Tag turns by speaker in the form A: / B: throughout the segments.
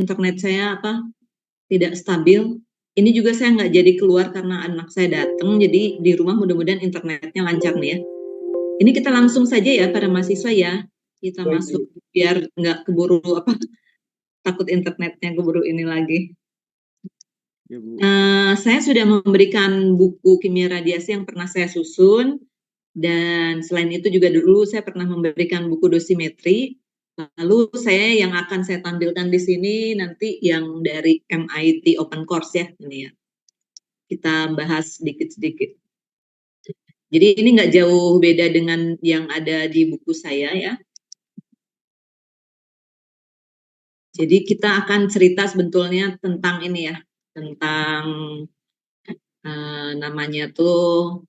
A: internet saya tidak stabil. Ini juga saya nggak jadi keluar karena anak saya datang, jadi di rumah mudah-mudahan internetnya lancar nih ya. Ini kita langsung saja ya para mahasiswa ya, kita masuk biar nggak keburu takut internetnya keburu ini lagi.
B: Ya, Bu.
A: Saya sudah memberikan buku kimia radiasi yang pernah saya susun, dan selain itu juga dulu saya pernah memberikan buku dosimetri. Lalu yang akan saya tampilkan di sini nanti yang dari MIT Open Course ya, ini ya. Kita bahas sedikit-sedikit. Jadi ini nggak jauh beda dengan yang ada di buku saya ya. Jadi kita akan cerita sebetulnya tentang ini ya, tentang namanya tuh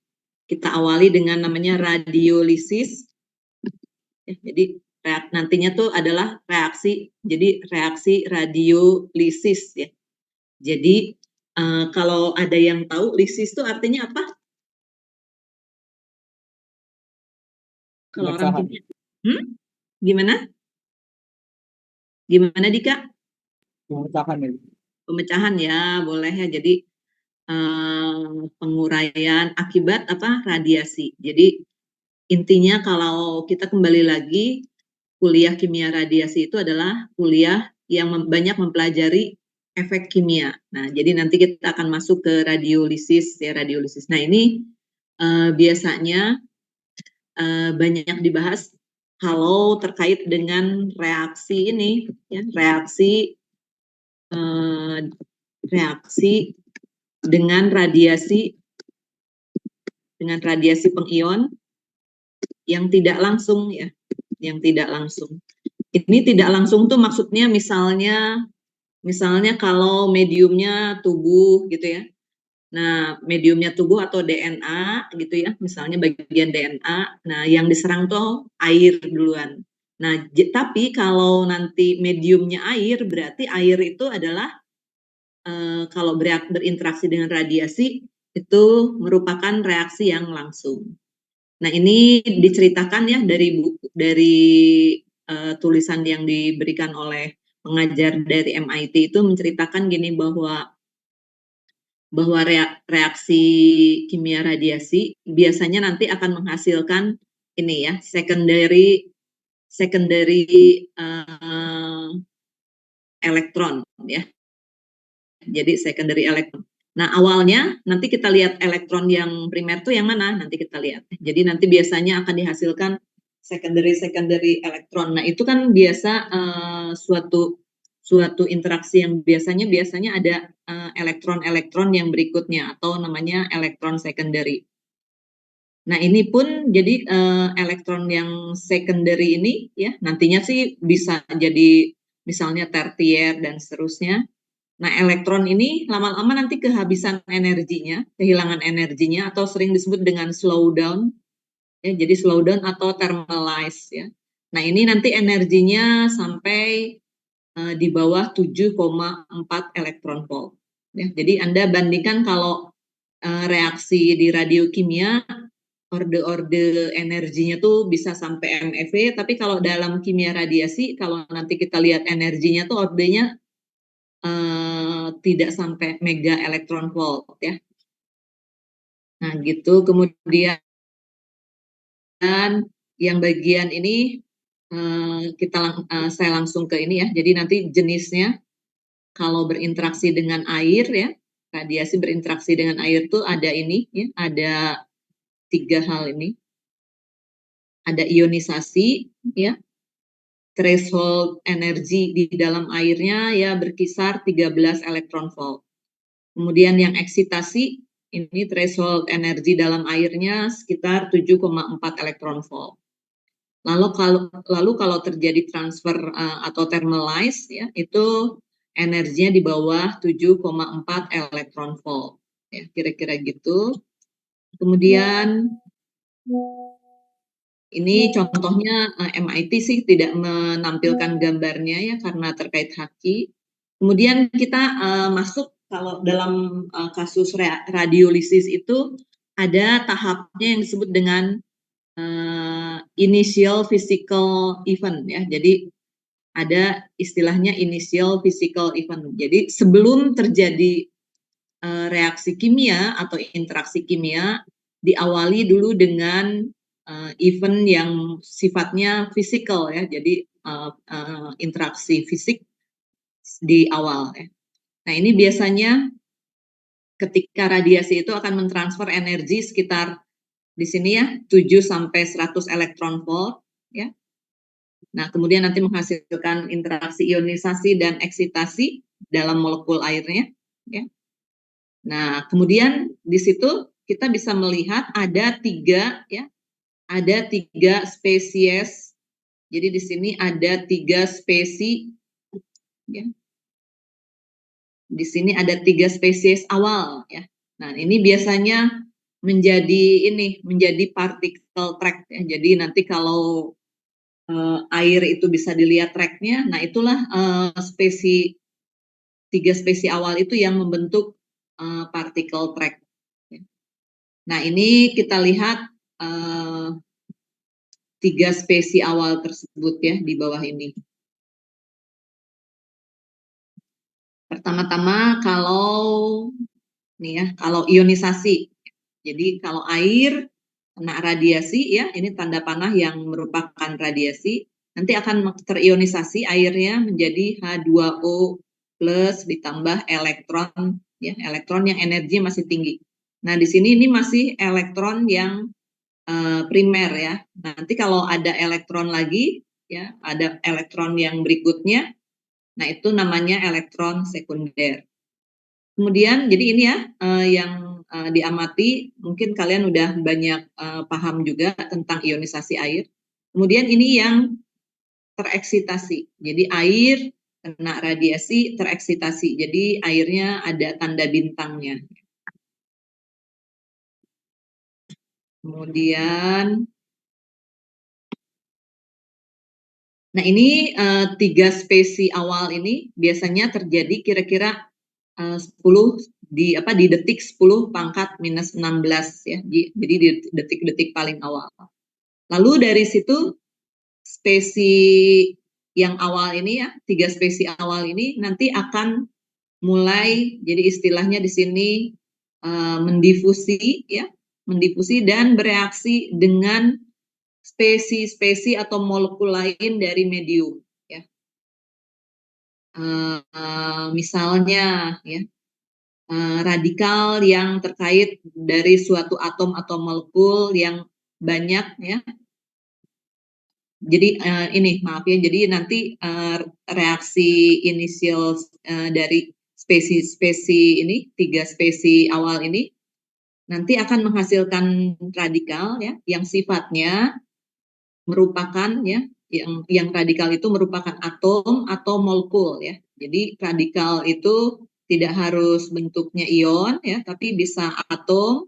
A: kita awali dengan namanya radiolisis. Jadi nantinya tuh adalah reaksi, jadi reaksi radiolisis ya. Jadi kalau ada yang tahu lisis itu artinya apa? Kalau orang kimia, gimana? Gimana Dika?
B: Pemecahan ya.
A: Pemecahan ya, boleh ya. Jadi penguraian akibat radiasi. Jadi intinya kalau kita kembali lagi, kuliah kimia radiasi itu adalah kuliah yang banyak mempelajari efek kimia. Nah, jadi nanti kita akan masuk ke radiolisis ya, radiolisis. Nah, ini biasanya banyak dibahas kalau terkait dengan reaksi ini ya, reaksi dengan radiasi pengion yang tidak langsung ya, yang tidak langsung. Ini tidak langsung tuh maksudnya misalnya kalau mediumnya tubuh gitu ya. Nah, mediumnya tubuh atau DNA gitu ya, misalnya bagian DNA. Nah, yang diserang tuh air duluan. Nah, tapi kalau nanti mediumnya air, berarti air itu adalah kalau berinteraksi dengan radiasi itu merupakan reaksi yang langsung. Nah, ini diceritakan ya dari tulisan yang diberikan oleh pengajar dari MIT itu menceritakan gini bahwa reaksi kimia radiasi biasanya nanti akan menghasilkan ini ya, secondary elektron ya. Jadi secondary elektron. Nah, awalnya nanti kita lihat elektron yang primer tuh yang mana? Nanti kita lihat. Jadi nanti biasanya akan dihasilkan secondary elektron. Nah, itu kan biasa suatu interaksi yang biasanya ada elektron-elektron yang berikutnya atau namanya elektron secondary. Nah, ini pun jadi elektron yang secondary ini ya nantinya sih bisa jadi misalnya tertier dan seterusnya. Nah, elektron ini lama-lama nanti kehabisan energinya, kehilangan energinya, atau sering disebut dengan slowdown, ya, jadi slowdown atau thermalize, ya. Nah, ini nanti energinya sampai di bawah 7,4 elektron volt. Ya, jadi Anda bandingkan kalau reaksi di radiokimia, orde-orde energinya tuh bisa sampai MeV, tapi kalau dalam kimia radiasi, kalau nanti kita lihat energinya tuh ordenya tidak sampai mega elektron volt ya. Nah gitu, kemudian yang bagian ini saya langsung ke ini ya. Jadi nanti jenisnya kalau berinteraksi dengan air ya, radiasi berinteraksi dengan air tuh ada ini ya, ada 3 hal ini. Ada ionisasi ya, threshold energi di dalam airnya ya berkisar 13 elektron volt. Kemudian yang eksitasi, ini threshold energi dalam airnya sekitar 7,4 elektron volt. Lalu kalau terjadi transfer atau thermalize ya, itu energinya di bawah 7,4 elektron volt. Ya, kira-kira gitu. Kemudian ini contohnya MIT sih tidak menampilkan gambarnya ya karena terkait haki. Kemudian kita masuk kalau dalam kasus radiolisis itu ada tahapnya yang disebut dengan initial physical event ya. Jadi ada istilahnya initial physical event. Jadi sebelum terjadi reaksi kimia atau interaksi kimia, diawali dulu dengan event yang sifatnya fisikal ya, jadi interaksi fisik di awal ya. Nah ini biasanya ketika radiasi itu akan mentransfer energi sekitar di sini ya 7 sampai 100 elektron volt ya. Nah, kemudian nanti menghasilkan interaksi ionisasi dan eksitasi dalam molekul airnya ya. Nah, kemudian di situ kita bisa melihat ada tiga ya, ada 3 spesies. Jadi di sini ada 3 spesies ya. Di sini ada 3 spesies awal ya. Nah, ini biasanya menjadi particle track ya. Jadi nanti kalau air itu bisa dilihat tracknya, nah itulah tiga spesies awal itu yang membentuk particle track. Nah ini kita lihat 3 spesies awal tersebut ya di bawah ini. Pertama-tama kalau ionisasi, jadi kalau air kena radiasi ya, ini tanda panah yang merupakan radiasi, nanti akan terionisasi airnya menjadi H2O plus ditambah elektron ya, elektron yang energinya masih tinggi. Nah di sini ini masih elektron yang primer ya. Nanti kalau ada elektron lagi ya, ada elektron yang berikutnya, nah itu namanya elektron sekunder. Kemudian jadi ini ya yang diamati, mungkin kalian udah banyak paham juga tentang ionisasi air. Kemudian ini yang tereksitasi. Jadi air kena radiasi tereksitasi. Jadi airnya ada tanda bintangnya. Kemudian nah ini 3 spesies awal ini biasanya terjadi kira-kira 10 di detik 10 pangkat minus 16 ya. Jadi di detik-detik paling awal. Lalu dari situ spesies yang awal ini ya, 3 spesies awal ini nanti akan mulai, jadi istilahnya di sini mendifusi ya, mendifusi dan bereaksi dengan spesies-spesies atau molekul lain dari medium ya. Misalnya ya, radikal yang terkait dari suatu atom atau molekul yang banyak ya. Jadi ini maaf ya, jadi nanti reaksi inisial dari spesies ini, 3 spesies awal ini nanti akan menghasilkan radikal ya yang sifatnya merupakan ya, yang radikal itu merupakan atom atau molekul ya. Jadi radikal itu tidak harus bentuknya ion ya, tapi bisa atom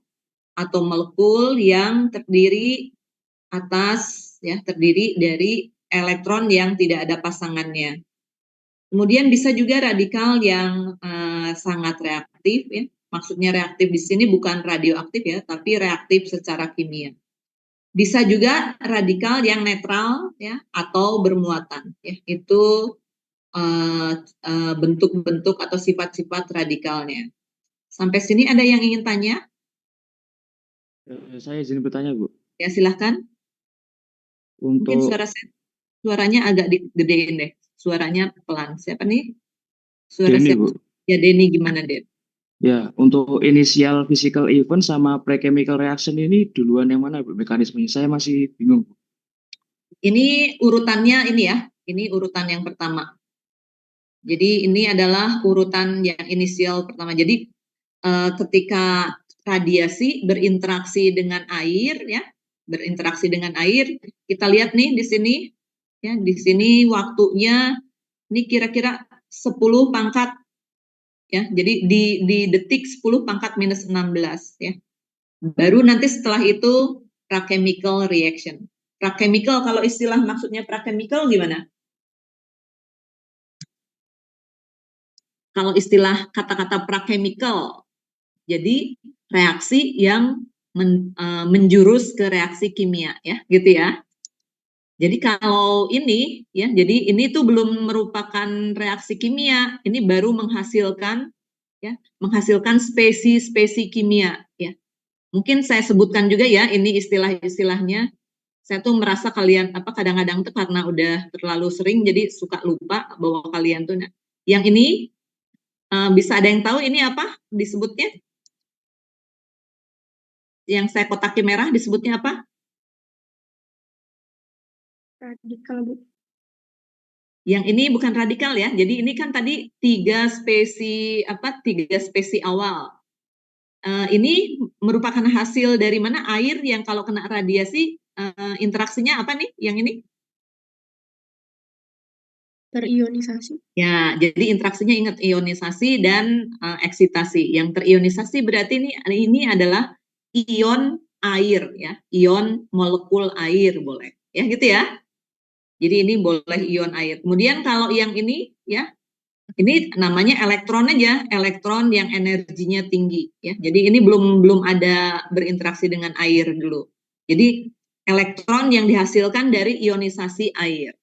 A: atau molekul yang terdiri dari elektron yang tidak ada pasangannya. Kemudian bisa juga radikal yang sangat reaktif ya. Maksudnya reaktif di sini bukan radioaktif ya, tapi reaktif secara kimia. Bisa juga radikal yang netral ya atau bermuatan ya. Itu bentuk-bentuk atau sifat-sifat radikalnya. Sampai sini ada yang ingin tanya?
B: Saya izin bertanya, Bu.
A: Ya silahkan. Mungkin
B: Untuk
A: suaranya agak digedein deh. Suaranya pelan. Siapa nih? Suara
B: Denny,
A: siapa?
B: Bu.
A: Ya Denny, gimana Den?
B: Ya, untuk initial physical event sama pre-chemical reaction ini duluan yang mana, Bu, mekanismenya? Saya masih bingung, Bu.
A: Ini urutannya ini ya. Ini urutan yang pertama. Jadi ini adalah urutan yang inisial pertama. Jadi ketika radiasi berinteraksi dengan air ya, berinteraksi dengan air, kita lihat nih di sini ya, di sini waktunya ini kira-kira 10 pangkat ya. Jadi di detik 10 pangkat minus 16 ya. Baru nanti setelah itu pra-chemical reaction. Pra-chemical kalau istilah maksudnya pra-chemical gimana? Kalau istilah kata-kata pra-chemical, jadi reaksi yang menjurus ke reaksi kimia ya, gitu ya. Jadi kalau ini ya, jadi ini tuh belum merupakan reaksi kimia, ini baru menghasilkan ya, menghasilkan spesies-spesies kimia ya. Mungkin saya sebutkan juga ya, ini istilah-istilahnya. Saya tuh merasa kalian kadang-kadang tuh karena udah terlalu sering jadi suka lupa bahwa kalian tuh yang ini bisa ada yang tahu ini apa disebutnya? Yang saya kotaki merah disebutnya apa?
C: Radikal, Bu.
A: Yang ini bukan radikal ya. Jadi ini kan tadi tiga spesi awal. Ini merupakan hasil dari mana? Air yang kalau kena radiasi interaksinya apa nih? Yang ini?
C: Terionisasi.
A: Ya, jadi interaksinya ingat ionisasi dan eksitasi. Yang terionisasi berarti ini adalah ion air ya, ion molekul air boleh. Ya gitu ya. Jadi ini boleh ion air. Kemudian kalau yang ini ya, ini namanya elektron aja, elektron yang energinya tinggi ya. Jadi ini belum ada berinteraksi dengan air dulu. Jadi elektron yang dihasilkan dari ionisasi air.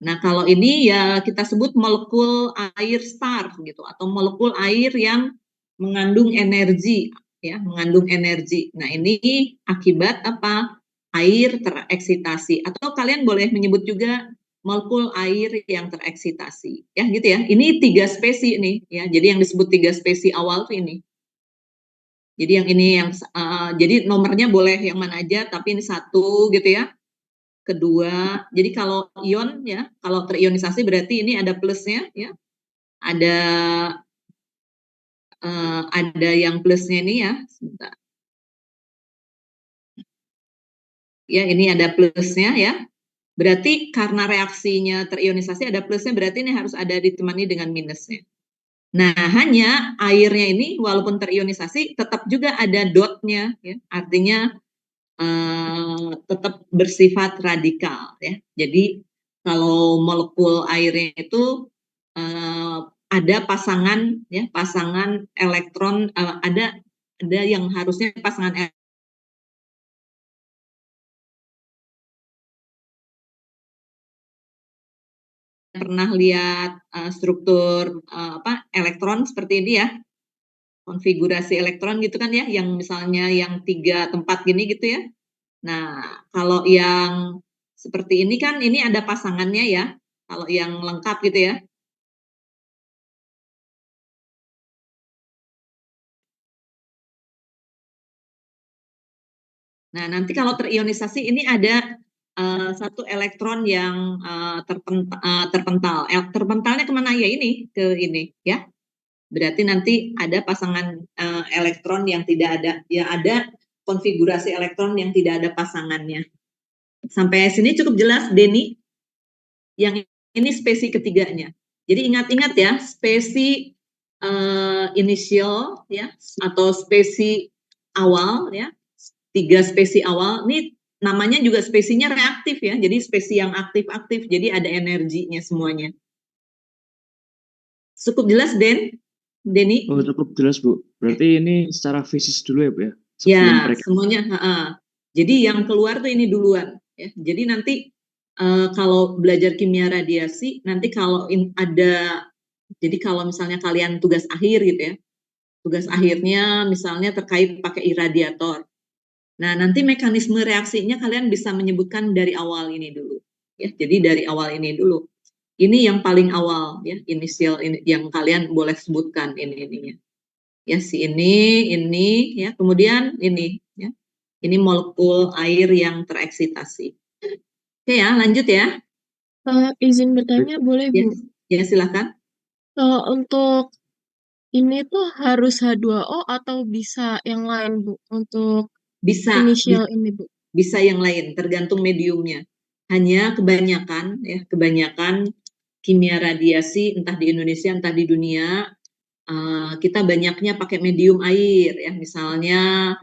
A: Nah, kalau ini ya kita sebut molekul air star gitu atau molekul air yang mengandung energi ya, mengandung energi. Nah, ini akibat apa? Air tereksitasi atau kalian boleh menyebut juga molekul air yang tereksitasi. Ya, gitu ya. Ini tiga spesi nih ya. Jadi yang disebut tiga spesi awal tuh ini. Jadi yang ini yang jadi nomornya boleh yang mana aja tapi ini satu gitu ya. Kedua, jadi kalau ion ya, kalau terionisasi berarti ini ada plusnya ya, ada yang plusnya ini ya, sebentar. Ya ini ada plusnya ya. Berarti karena reaksinya terionisasi ada plusnya, berarti ini harus ada ditemani dengan minusnya. Nah hanya airnya ini walaupun terionisasi tetap juga ada dotnya ya, artinya tetap bersifat radikal ya. Jadi kalau molekul airnya itu ada pasangan ya, pasangan elektron ada yang harusnya pasangan pernah lihat struktur elektron seperti ini ya, konfigurasi elektron gitu kan ya, yang misalnya yang 3 tempat gini gitu ya. Nah, kalau yang seperti ini kan ini ada pasangannya ya, kalau yang lengkap gitu ya. Nah, nanti kalau terionisasi ini ada satu elektron yang terpental. Terpentalnya kemana ya ini? Ke ini ya. Berarti nanti ada pasangan elektron yang tidak ada, ya ada konfigurasi elektron yang tidak ada pasangannya. Sampai sini cukup jelas, Denny? Yang ini spesi ketiganya. Jadi ingat-ingat ya, spesi inisial ya, atau spesi awal ya, 3 spesi awal. Ini namanya juga spesinya reaktif ya, jadi spesi yang aktif-aktif, jadi ada energinya semuanya. Cukup jelas, Denny?
B: Oh, cukup jelas, Bu. Berarti ini secara fisis dulu ya, Bu ya?
A: Ya,
B: Sebelum
A: semuanya. Jadi yang keluar tuh ini duluan. Ya. Jadi nanti kalau belajar kimia radiasi, nanti kalau jadi kalau misalnya kalian tugas akhir gitu ya, tugas akhirnya misalnya terkait pakai iradiator. Nah, nanti mekanisme reaksinya kalian bisa menyebutkan dari awal ini dulu. Ya, jadi dari awal ini dulu. Ini yang paling awal ya, inisial ini yang kalian boleh sebutkan ininya. Ya, si ini ya, kemudian ini ya. Ini molekul air yang tereksitasi. Oke ya, lanjut ya.
C: Izin bertanya boleh,
A: Ya,
C: Bu?
A: ya silakan.
C: Untuk ini tuh harus H2O atau bisa yang lain, Bu? Untuk
A: Bisa,
C: inisial ini, Bu?
A: bisa yang lain, tergantung mediumnya. Hanya kebanyakan kimia radiasi, entah di Indonesia, entah di dunia, kita banyaknya pakai medium air ya. Misalnya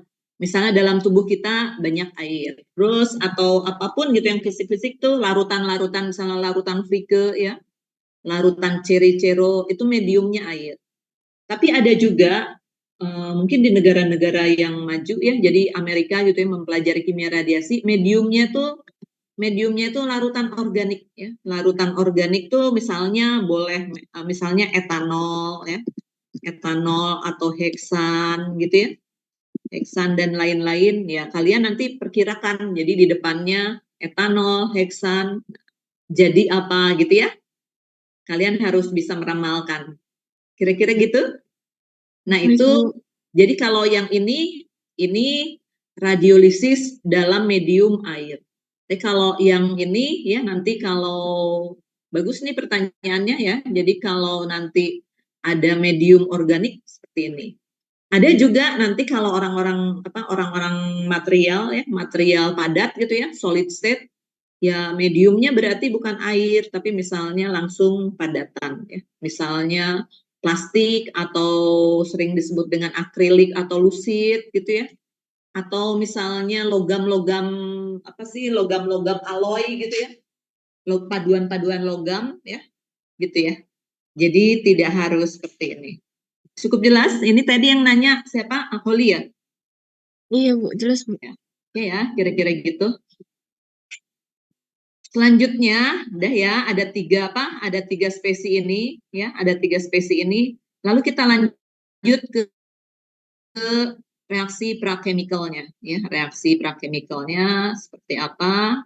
A: dalam tubuh kita banyak air. Terus atau apapun gitu yang fisik-fisik tuh larutan-larutan, misalnya larutan Frike ya, larutan ceri-cero itu mediumnya air. Tapi ada juga mungkin di negara-negara yang maju ya, jadi Amerika gitu ya mempelajari kimia radiasi, mediumnya tuh mediumnya itu larutan organik ya. Larutan organik tuh misalnya boleh misalnya etanol ya, etanol atau heksan gitu ya. Heksan dan lain-lain ya, kalian nanti perkirakan. Jadi di depannya etanol, heksan, jadi apa gitu ya. Kalian harus bisa meramalkan. Kira-kira gitu. Nah,
C: Baik,
A: itu
C: Bu.
A: jadi kalau yang ini radiolisis dalam medium air. Tapi kalau yang ini ya nanti kalau bagus nih pertanyaannya ya. Jadi kalau nanti ada medium organik seperti ini. Ada juga nanti kalau orang-orang orang-orang material ya, material padat gitu ya, solid state ya, mediumnya berarti bukan air tapi misalnya langsung padatan ya. Misalnya plastik atau sering disebut dengan akrilik atau lusit gitu ya. Atau misalnya logam-logam apa sih, logam-logam alloy gitu ya. Paduan-paduan logam ya, gitu ya. Jadi tidak harus seperti ini. Cukup jelas? Ini tadi yang nanya siapa? Aholi ya?
C: Iya, Bu. Jelas, Bu.
A: Ya. Oke ya, kira-kira gitu. Selanjutnya, udah ya, ada tiga apa? Ada tiga spesi ini, ya, ada tiga spesi ini. Lalu kita lanjut ke reaksi prakemikalnya, ya, reaksi prakemikalnya seperti apa?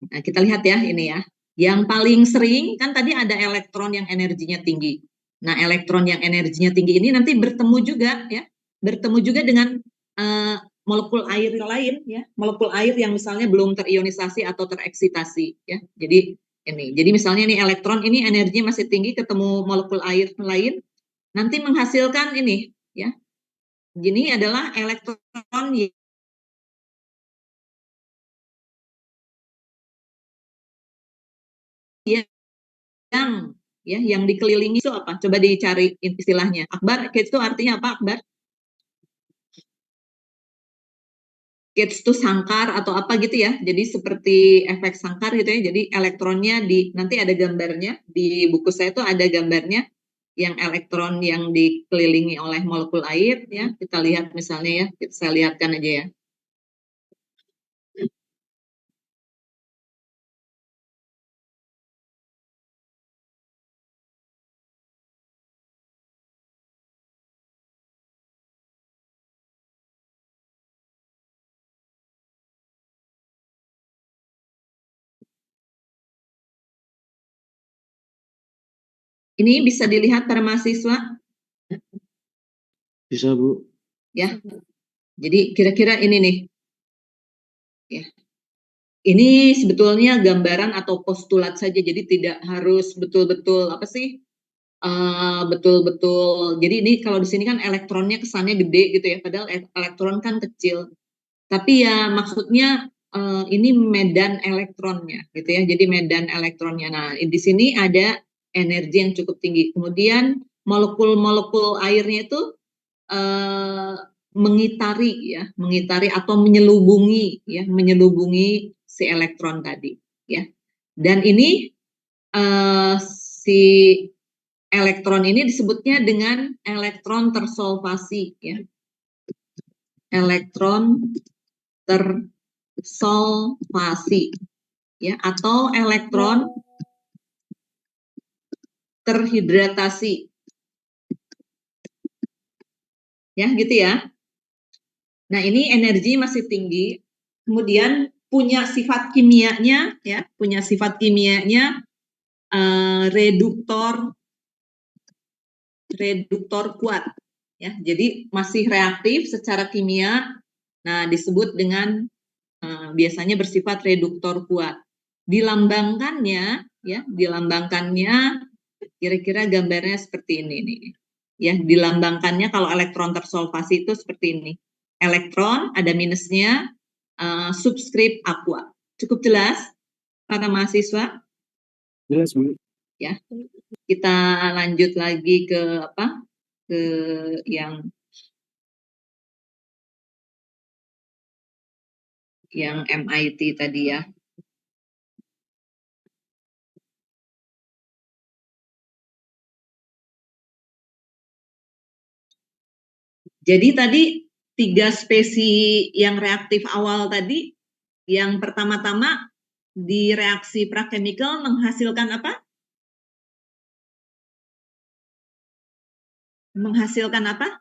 A: Nah, kita lihat ya ini ya. Yang paling sering kan tadi ada elektron yang energinya tinggi. Nah, elektron yang energinya tinggi ini nanti bertemu juga ya, bertemu juga dengan uh, molekul air lain ya, molekul air yang misalnya belum terionisasi atau tereksitasi ya. Jadi ini, jadi misalnya nih elektron ini energinya masih tinggi ketemu molekul air lain, nanti menghasilkan ini ya. Gini adalah elektron yang yang dikelilingi itu apa? Coba dicari istilahnya. Akbar, itu artinya apa, Akbar? Gates itu sangkar atau apa gitu ya. Jadi seperti efek sangkar gitu ya. Jadi elektronnya nanti ada gambarnya di buku saya itu ada gambarnya yang elektron yang dikelilingi oleh molekul air ya. Kita lihat misalnya ya, saya lihatkan aja ya. Ini bisa dilihat para mahasiswa
B: Bisa, Bu.
A: ya. Jadi kira-kira ini nih. Ya. Ini sebetulnya gambaran atau postulat saja, jadi tidak harus betul-betul apa sih, betul-betul. Jadi ini kalau di sini kan elektronnya kesannya gede gitu ya, padahal elektron kan kecil. Tapi ya maksudnya ini medan elektronnya gitu ya. Jadi medan elektronnya. Nah, di sini ada energi yang cukup tinggi. Kemudian molekul-molekul airnya itu eh, mengitari atau menyelubungi si elektron tadi ya. Dan ini si elektron ini disebutnya dengan elektron tersolvasi ya. Elektron tersolvasi ya, atau elektron terhidratasi ya, gitu ya. Nah, ini energi masih tinggi, kemudian punya sifat kimianya ya, punya sifat kimianya reduktor kuat ya. Jadi masih reaktif secara kimia. Nah, disebut dengan biasanya bersifat reduktor kuat. Dilambangkannya kira-kira gambarnya seperti ini nih. Ya, dilambangkannya kalau elektron tersolvasi itu seperti ini. Elektron ada minusnya, subskrip aqua. Cukup jelas para mahasiswa?
B: Jelas, Bu.
A: Ya. Kita lanjut lagi ke apa? Ke yang MIT tadi ya. Jadi tadi 3 spesi yang reaktif awal tadi, yang pertama-tama di reaksi prakemikal menghasilkan apa? Menghasilkan apa?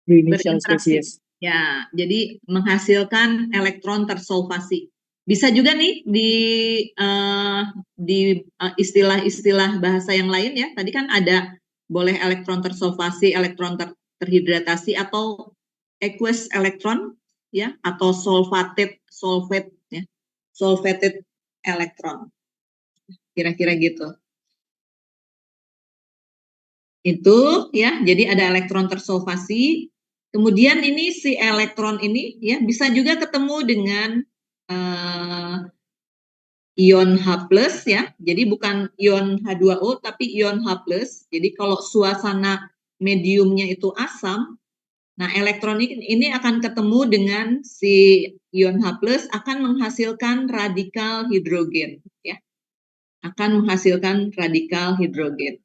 D: Initial
A: Berinteraksi.
D: species.
A: Ya, jadi menghasilkan elektron tersolvasi. Bisa juga nih di istilah-istilah bahasa yang lain ya. Tadi kan ada boleh elektron tersolvasi, elektron terhidratasi atau aqueous elektron ya, atau solvate ya. Solvated elektron. Kira-kira gitu. Itu ya, jadi ada elektron tersolvasi. Kemudian ini si elektron ini ya bisa juga ketemu dengan ion H+ ya. Jadi bukan ion H2O tapi ion H+. Jadi kalau suasana mediumnya itu asam, nah elektron ini akan ketemu dengan si ion H+ akan menghasilkan radikal hidrogen ya. Akan menghasilkan radikal hidrogen.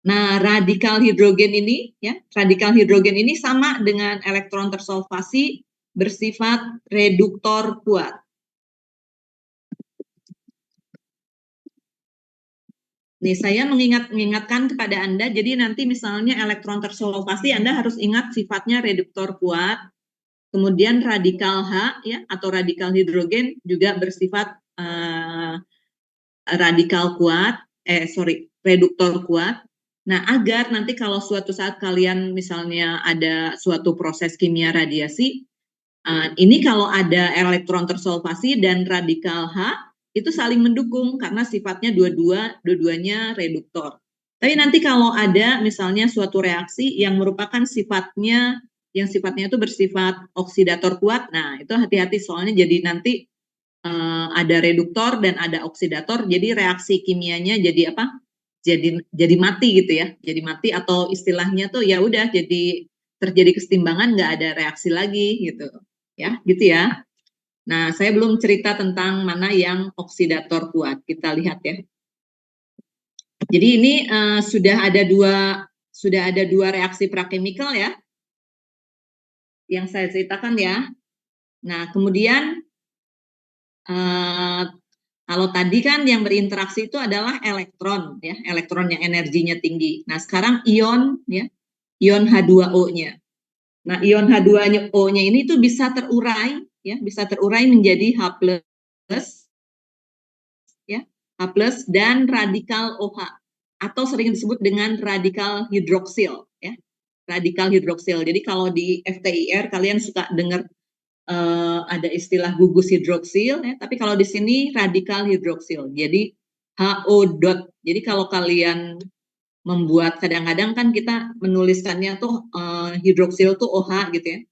A: Nah, radikal hidrogen ini ya, radikal hidrogen ini sama dengan elektron tersolvasi bersifat reduktor kuat. Nih, saya mengingatkan kepada Anda, jadi nanti misalnya elektron tersolvasi Anda harus ingat sifatnya reduktor kuat. Kemudian radikal H ya atau radikal hidrogen juga bersifat radikal kuat, reduktor kuat. Nah, agar nanti kalau suatu saat kalian misalnya ada suatu proses kimia radiasi, ini kalau ada elektron tersolvasi dan radikal H, itu saling mendukung karena sifatnya dua-duanya reduktor. Tapi nanti kalau ada misalnya suatu reaksi yang merupakan sifatnya itu bersifat oksidator kuat, nah itu hati-hati soalnya jadi nanti ada reduktor dan ada oksidator, jadi reaksi kimianya jadi apa? Jadi mati gitu ya, jadi mati atau istilahnya tuh ya udah jadi terjadi kesetimbangan, nggak ada reaksi lagi gitu ya, gitu ya. Nah, saya belum cerita tentang mana yang oksidator kuat, kita lihat ya. Jadi ini sudah ada dua reaksi prakemikal ya, yang saya ceritakan ya. Nah, kemudian kalau tadi kan yang berinteraksi itu adalah elektron ya, elektron yang energinya tinggi. Nah, sekarang ion ya, ion H2O-nya. Nah, ion H2O-nya ini tuh bisa terurai ya, bisa terurai menjadi H+ ya, H+ dan radikal OH atau sering disebut dengan radikal hidroksil ya. Radikal hidroksil. Jadi kalau di FTIR kalian suka dengar ada istilah gugus hidroksil ya, tapi kalau di sini radikal hidroksil. Jadi HO dot. Jadi kalau kalian membuat, kadang-kadang kan kita menuliskannya tuh hidroksil tuh OH gitu ya.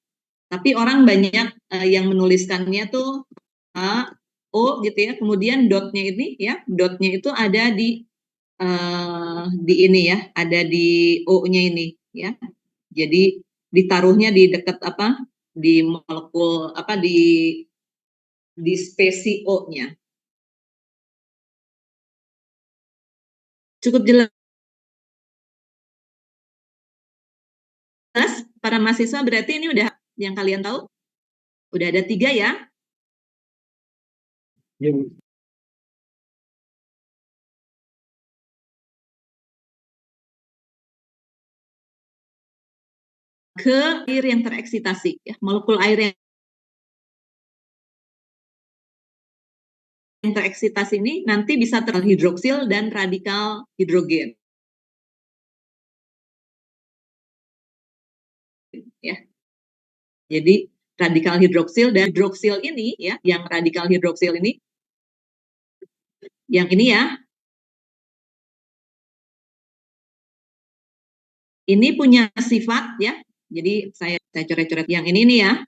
A: Tapi orang banyak yang menuliskannya tuh HO gitu ya. Kemudian dotnya ini ya, dotnya itu ada di ini ya, ada di O-nya ini ya. Jadi ditaruhnya di dekat apa? Di molekul apa di spesi O-nya. Cukup jelas para mahasiswa, berarti ini udah yang kalian tahu? Udah ada 3 ya?
D: Ya,
A: Ke air yang tereksitasi ya, molekul air yang tereksitasi ini nanti bisa terhidroksil dan radikal hidrogen ya. Jadi radikal hidroksil dan hidroksil ini ya, yang radikal hidroksil ini yang ini ya, ini punya sifat ya. Jadi saya coret-coret yang ini nih ya.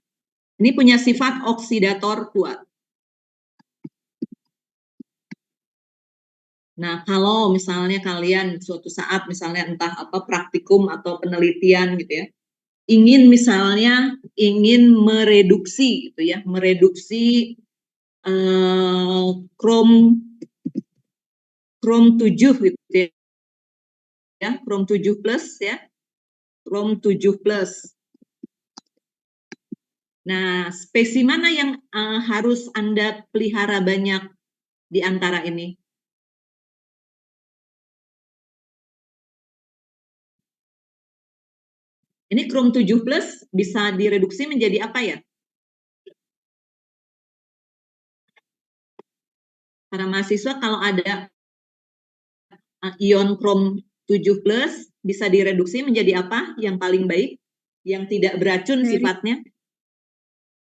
A: Ini punya sifat oksidator kuat. Nah, kalau misalnya kalian suatu saat misalnya entah apa praktikum atau penelitian gitu ya, ingin mereduksi gitu ya, mereduksi krom 7 gitu ya, krom 7+ ya. krom 7+. Nah, spesies mana yang harus Anda pelihara banyak di antara ini? Ini krom 7+ bisa direduksi menjadi apa ya? Para mahasiswa, kalau ada ion krom 7+ bisa direduksi menjadi apa yang paling baik? Yang tidak beracun sifatnya?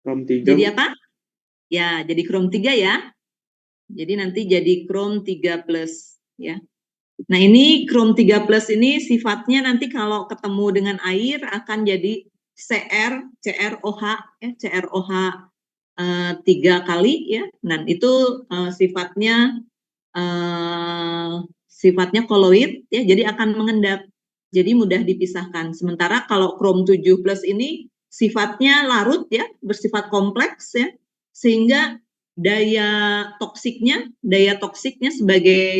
B: Krom 3.
A: Jadi apa? Ya, jadi krom 3 ya. Jadi nanti jadi krom 3+ ya. Nah, ini krom 3+ ini sifatnya nanti kalau ketemu dengan air akan jadi CrOH ya, CrOH 3 kali ya. Nah, itu sifatnya koloid ya, jadi akan mengendap. Jadi mudah dipisahkan. Sementara kalau krom 7+ ini sifatnya larut ya, bersifat kompleks ya, sehingga daya toksiknya sebagai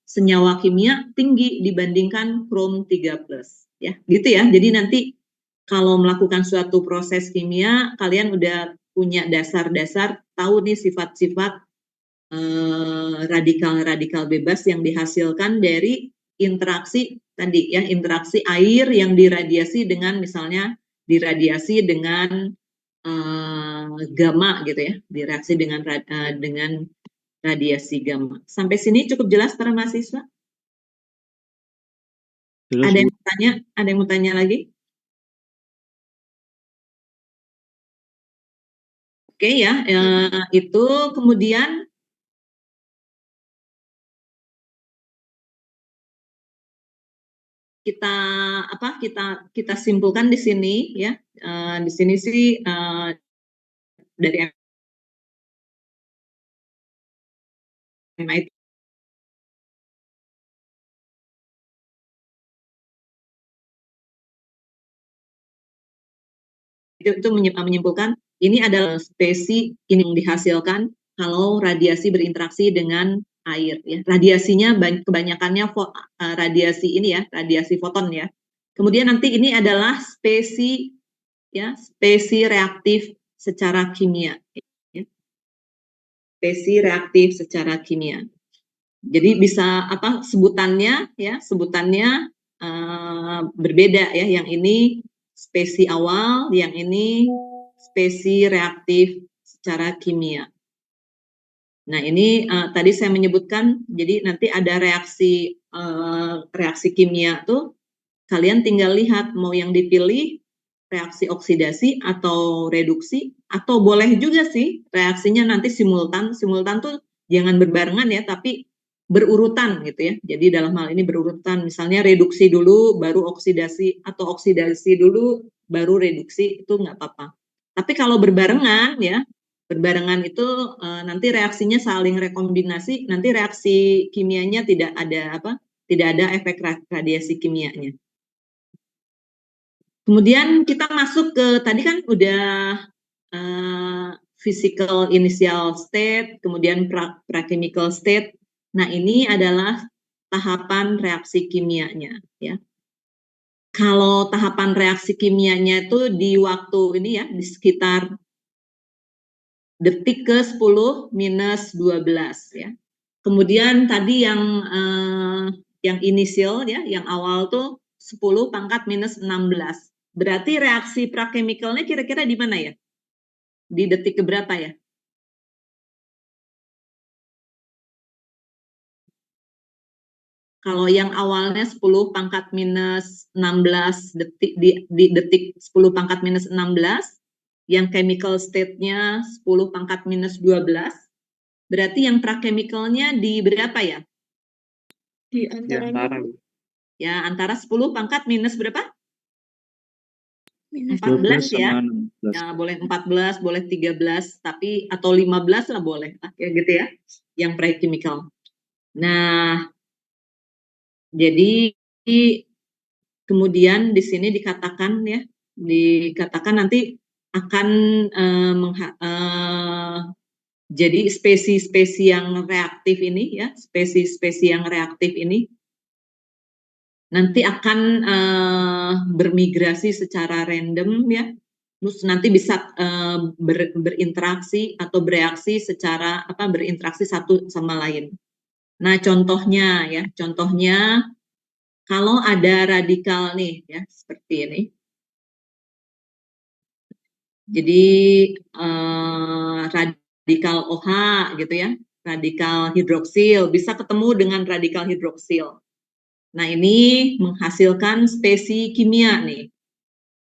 A: senyawa kimia tinggi dibandingkan krom 3+ ya. Gitu ya. Jadi nanti kalau melakukan suatu proses kimia, kalian udah punya dasar-dasar, tahu nih sifat-sifat radikal-radikal bebas yang dihasilkan dari interaksi tadi ya, interaksi air yang diradiasi dengan misalnya diradiasi dengan gamma gitu ya, direaksi dengan radiasi gamma. Sampai sini cukup jelas para mahasiswa?
B: Jelas,
A: Ada
B: Bu.
A: yang mau tanya? Ada yang mau tanya lagi? Oke ya, itu kemudian kita simpulkan di sini ya. Di sini sih dari MIT itu menyimpulkan ini adalah spesies ini yang dihasilkan kalau radiasi berinteraksi dengan air ya. Radiasinya kebanyakannya radiasi ini ya, radiasi foton ya. Kemudian nanti ini adalah spesies ya, spesies reaktif secara kimia ya. Spesies reaktif secara kimia. Jadi bisa sebutannya berbeda ya. Yang ini spesies awal, yang ini spesies reaktif secara kimia. Nah, ini tadi saya menyebutkan, jadi nanti ada reaksi kimia tuh, kalian tinggal lihat mau yang dipilih reaksi oksidasi atau reduksi, atau boleh juga sih reaksinya nanti simultan. Simultan tuh jangan berbarengan ya, tapi berurutan gitu ya. Jadi dalam hal ini berurutan, misalnya reduksi dulu baru oksidasi, atau oksidasi dulu baru reduksi, itu nggak apa-apa. Tapi kalau berbarengan ya, berbarengan itu nanti reaksinya saling rekombinasi, nanti reaksi kimianya tidak ada efek radiasi kimianya. Kemudian kita masuk ke tadi kan udah physical initial state, kemudian pra-chemical state. Nah, ini adalah tahapan reaksi kimianya ya. Kalau tahapan reaksi kimianya itu di waktu ini ya, di sekitar detik ke 10 minus 12 ya. Kemudian tadi yang inisial ya, yang awal tuh 10 pangkat minus 16. Berarti reaksi prakemikalnya kira-kira di mana ya? Di detik keberapa ya? Kalau yang awalnya 10 pangkat minus 16 detik di detik 10 pangkat minus 16, yang chemical state-nya 10 pangkat minus 12, berarti yang prakemikalnya di berapa ya?
C: Di antara.
A: Ya, antara 10 pangkat minus berapa?
C: Minus
A: 14 ya.
B: 16.
A: Ya, boleh 14, boleh 13, tapi atau 15 lah boleh. Ya gitu ya. Yang pre-chemical. Nah, jadi kemudian di sini dikatakan nanti akan jadi spesies-spesies yang reaktif ini ya, spesies-spesies yang reaktif ini nanti akan bermigrasi secara random ya, terus nanti bisa berinteraksi atau bereaksi secara berinteraksi satu sama lain. Nah contohnya ya, kalau ada radikal nih ya seperti ini. Jadi radikal OH gitu ya, radikal hidroksil bisa ketemu dengan radikal hidroksil. Nah ini menghasilkan spesi kimia nih.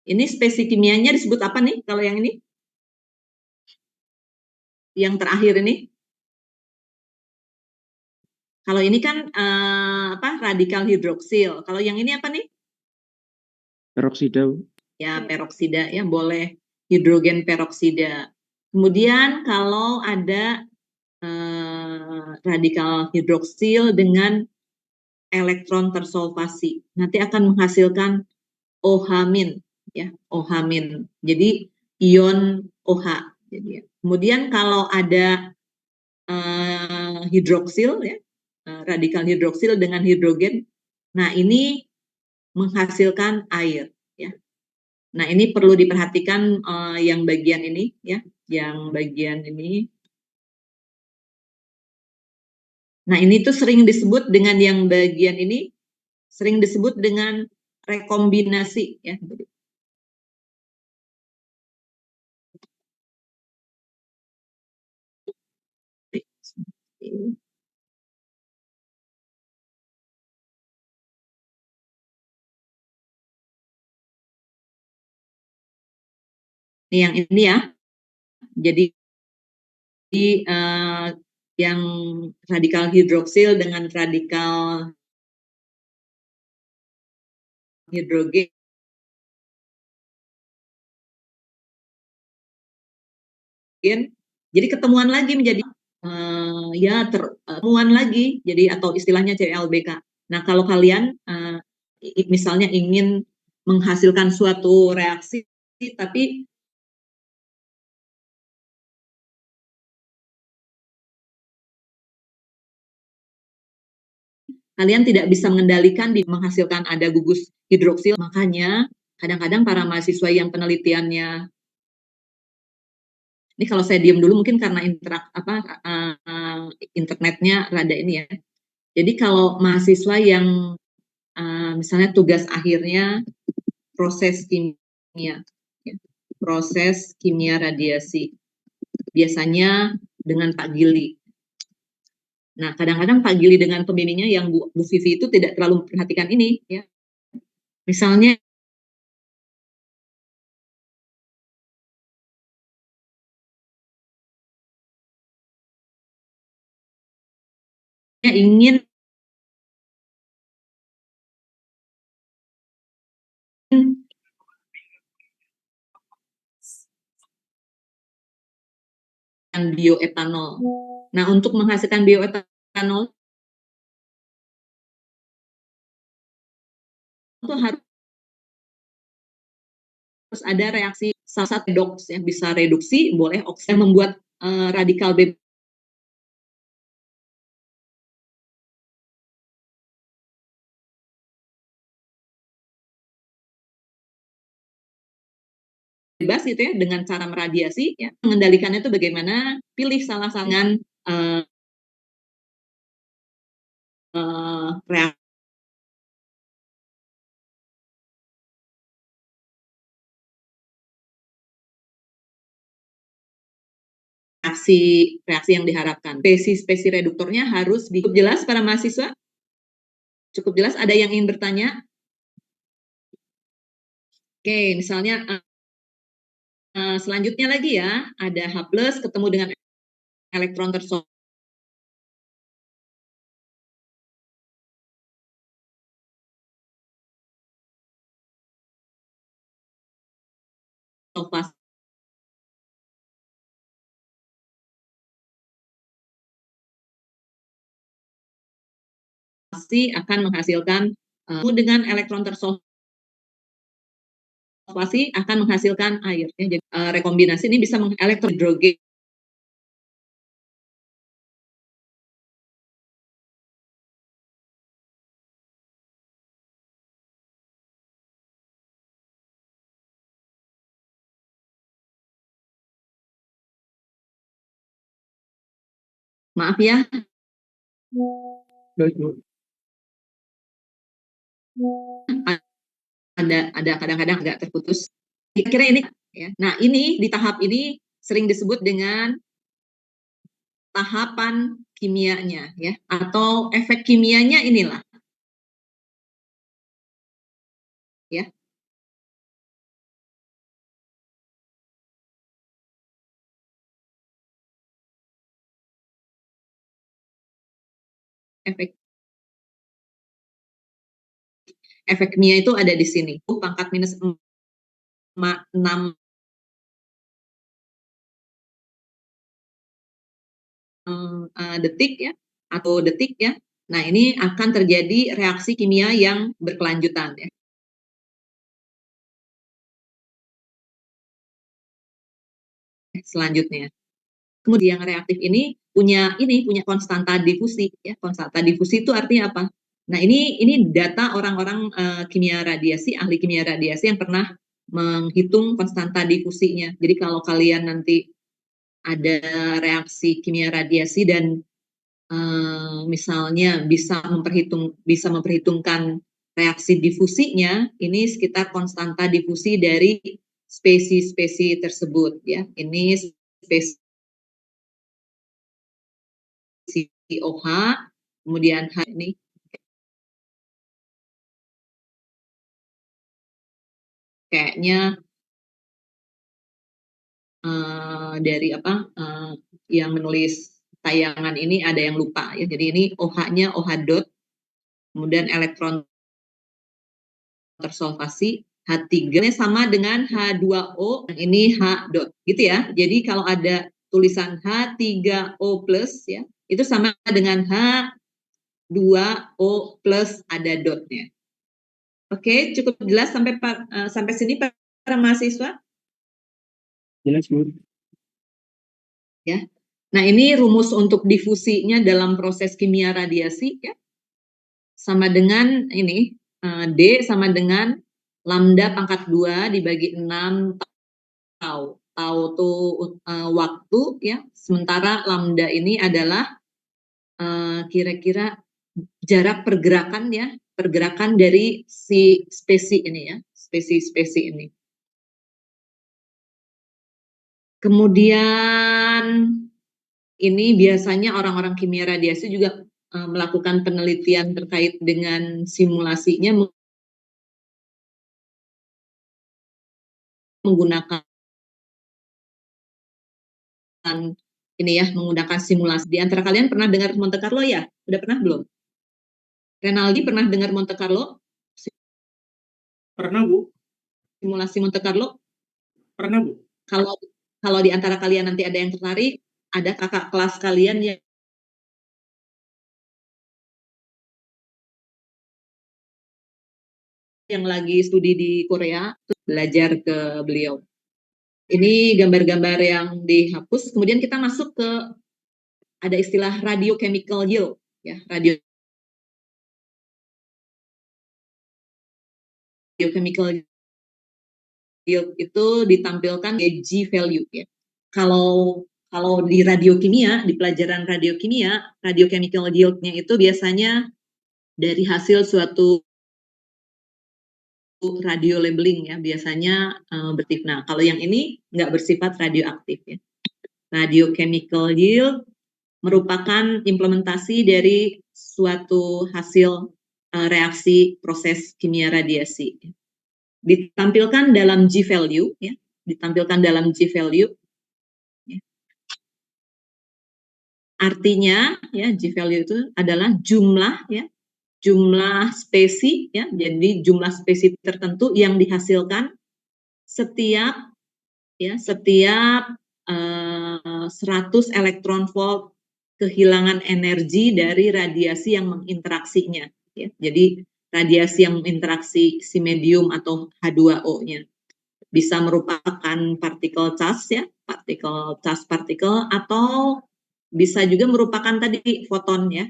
A: Ini spesi kimianya disebut apa nih kalau yang ini? Yang terakhir ini? Kalau ini kan radikal hidroksil. Kalau yang ini apa nih?
B: Peroksida.
A: Ya peroksida ya, boleh hidrogen peroksida. Kemudian kalau ada radikal hidroksil dengan elektron tersolvasi, nanti akan menghasilkan OH- ya, OH-. Jadi ion OH. Jadi, ya. Kemudian kalau ada hidroksil ya, radikal hidroksil dengan hidrogen, nah ini menghasilkan air ya. Nah ini perlu diperhatikan yang bagian ini ya, yang bagian ini. Nah ini tuh sering disebut dengan yang bagian ini, sering disebut dengan rekombinasi ya. Yang ini ya, jadi yang radikal hidroksil dengan radikal hidrogen, jadi ketemuan lagi menjadi temuan lagi, jadi atau istilahnya CLBK. Nah kalau kalian misalnya ingin menghasilkan suatu reaksi, tapi kalian tidak bisa mengendalikan di menghasilkan ada gugus hidroksil, makanya kadang-kadang para mahasiswa yang penelitiannya ini kalau saya diam dulu mungkin karena internetnya rada ini ya. Jadi kalau mahasiswa yang misalnya tugas akhirnya proses kimia, ya, proses kimia radiasi, biasanya dengan Pak Gili. Nah kadang-kadang Pak Gili dengan pembimbingnya yang Bu Vivi itu tidak terlalu memperhatikan ini ya. Misalnya ingin bioetanol. Nah, untuk menghasilkan bioetanol itu harus ada reaksi salah satu redoks yang bisa reduksi, boleh oksigen membuat radikal bebas gitu ya dengan cara meradiasi ya. Mengendalikannya itu bagaimana? Pilih salah satu dengan reaksi yang diharapkan. Spesi reduktornya harus cukup jelas para mahasiswa? Cukup jelas? Ada yang ingin bertanya? Oke, misalnya selanjutnya lagi ya, ada H+ ketemu dengan elektron tersolvasi. Akan menghasilkan dengan elektron tersolvasi akan menghasilkan air. Ya. Jadi rekombinasi ini bisa elektron hidrogen Maaf ya, ada kadang-kadang agak terputus. Kira-kira ini ya. Nah, ini di tahap ini sering disebut dengan tahapan kimianya ya, atau efek kimianya inilah ya. Efek kimia itu ada di sini. Pangkat minus 6 detik ya, atau detik ya. Nah, ini akan terjadi reaksi kimia yang berkelanjutan ya. Selanjutnya. Kemudian yang reaktif ini punya konstanta difusi ya. Konstanta difusi itu artinya apa? Nah, ini data orang-orang kimia radiasi, ahli kimia radiasi yang pernah menghitung konstanta difusinya. Jadi kalau kalian nanti ada reaksi kimia radiasi dan misalnya bisa memperhitungkan reaksi difusinya, ini sekitar konstanta difusi dari spesies-spesies tersebut ya. Ini spesies OH, kemudian H ini kayaknya dari yang menulis tayangan ini ada yang lupa ya. Jadi ini OH-nya OH dot, kemudian elektron tersolvasi H3 sama dengan H2O, dan ini H dot gitu ya. Jadi kalau ada tulisan H3O plus ya, itu sama dengan H2O plus ada dotnya. Oke, cukup jelas sampai sini para mahasiswa?
B: Jelas, Bu.
A: Ya. Nah, ini rumus untuk difusinya dalam proses kimia radiasi ya. Sama dengan ini D sama dengan lambda pangkat 2 dibagi 6 tau. Tau itu waktu ya. Sementara lambda ini adalah kira-kira jarak pergerakan ya. Pergerakan dari si spesies ini ya. Spesies ini. Kemudian ini biasanya orang-orang kimia radiasi juga melakukan penelitian terkait dengan simulasinya menggunakan menggunakan simulasi. Di antara kalian pernah dengar Monte Carlo ya? Udah pernah belum? Renaldi pernah dengar Monte Carlo?
B: Pernah, Bu.
A: Simulasi Monte Carlo?
B: Pernah, Bu.
A: Kalau di antara kalian nanti ada yang tertarik, ada kakak kelas kalian yang lagi studi di Korea, belajar ke beliau. Ini gambar-gambar yang dihapus. Kemudian kita masuk ke ada istilah radiochemical yield, ya, radiochemical yield itu ditampilkan G value ya. Kalau di radiokimia, di pelajaran radiokimia, radiochemical yield-nya itu biasanya dari hasil suatu radio labeling ya, biasanya bersifat. Nah, kalau yang ini nggak bersifat radioaktif ya. Radiochemical yield merupakan implementasi dari suatu hasil reaksi proses kimia radiasi. Ditampilkan dalam G value ya, ditampilkan dalam G value. Ya. Artinya ya G value itu adalah jumlah ya, jumlah spesies ya, jadi jumlah spesies tertentu yang dihasilkan setiap 100 elektron volt kehilangan energi dari radiasi yang menginteraksinya ya. Jadi radiasi yang menginteraksi si medium atau H2O-nya bisa merupakan partikel charge ya, partikel atau bisa juga merupakan tadi foton ya.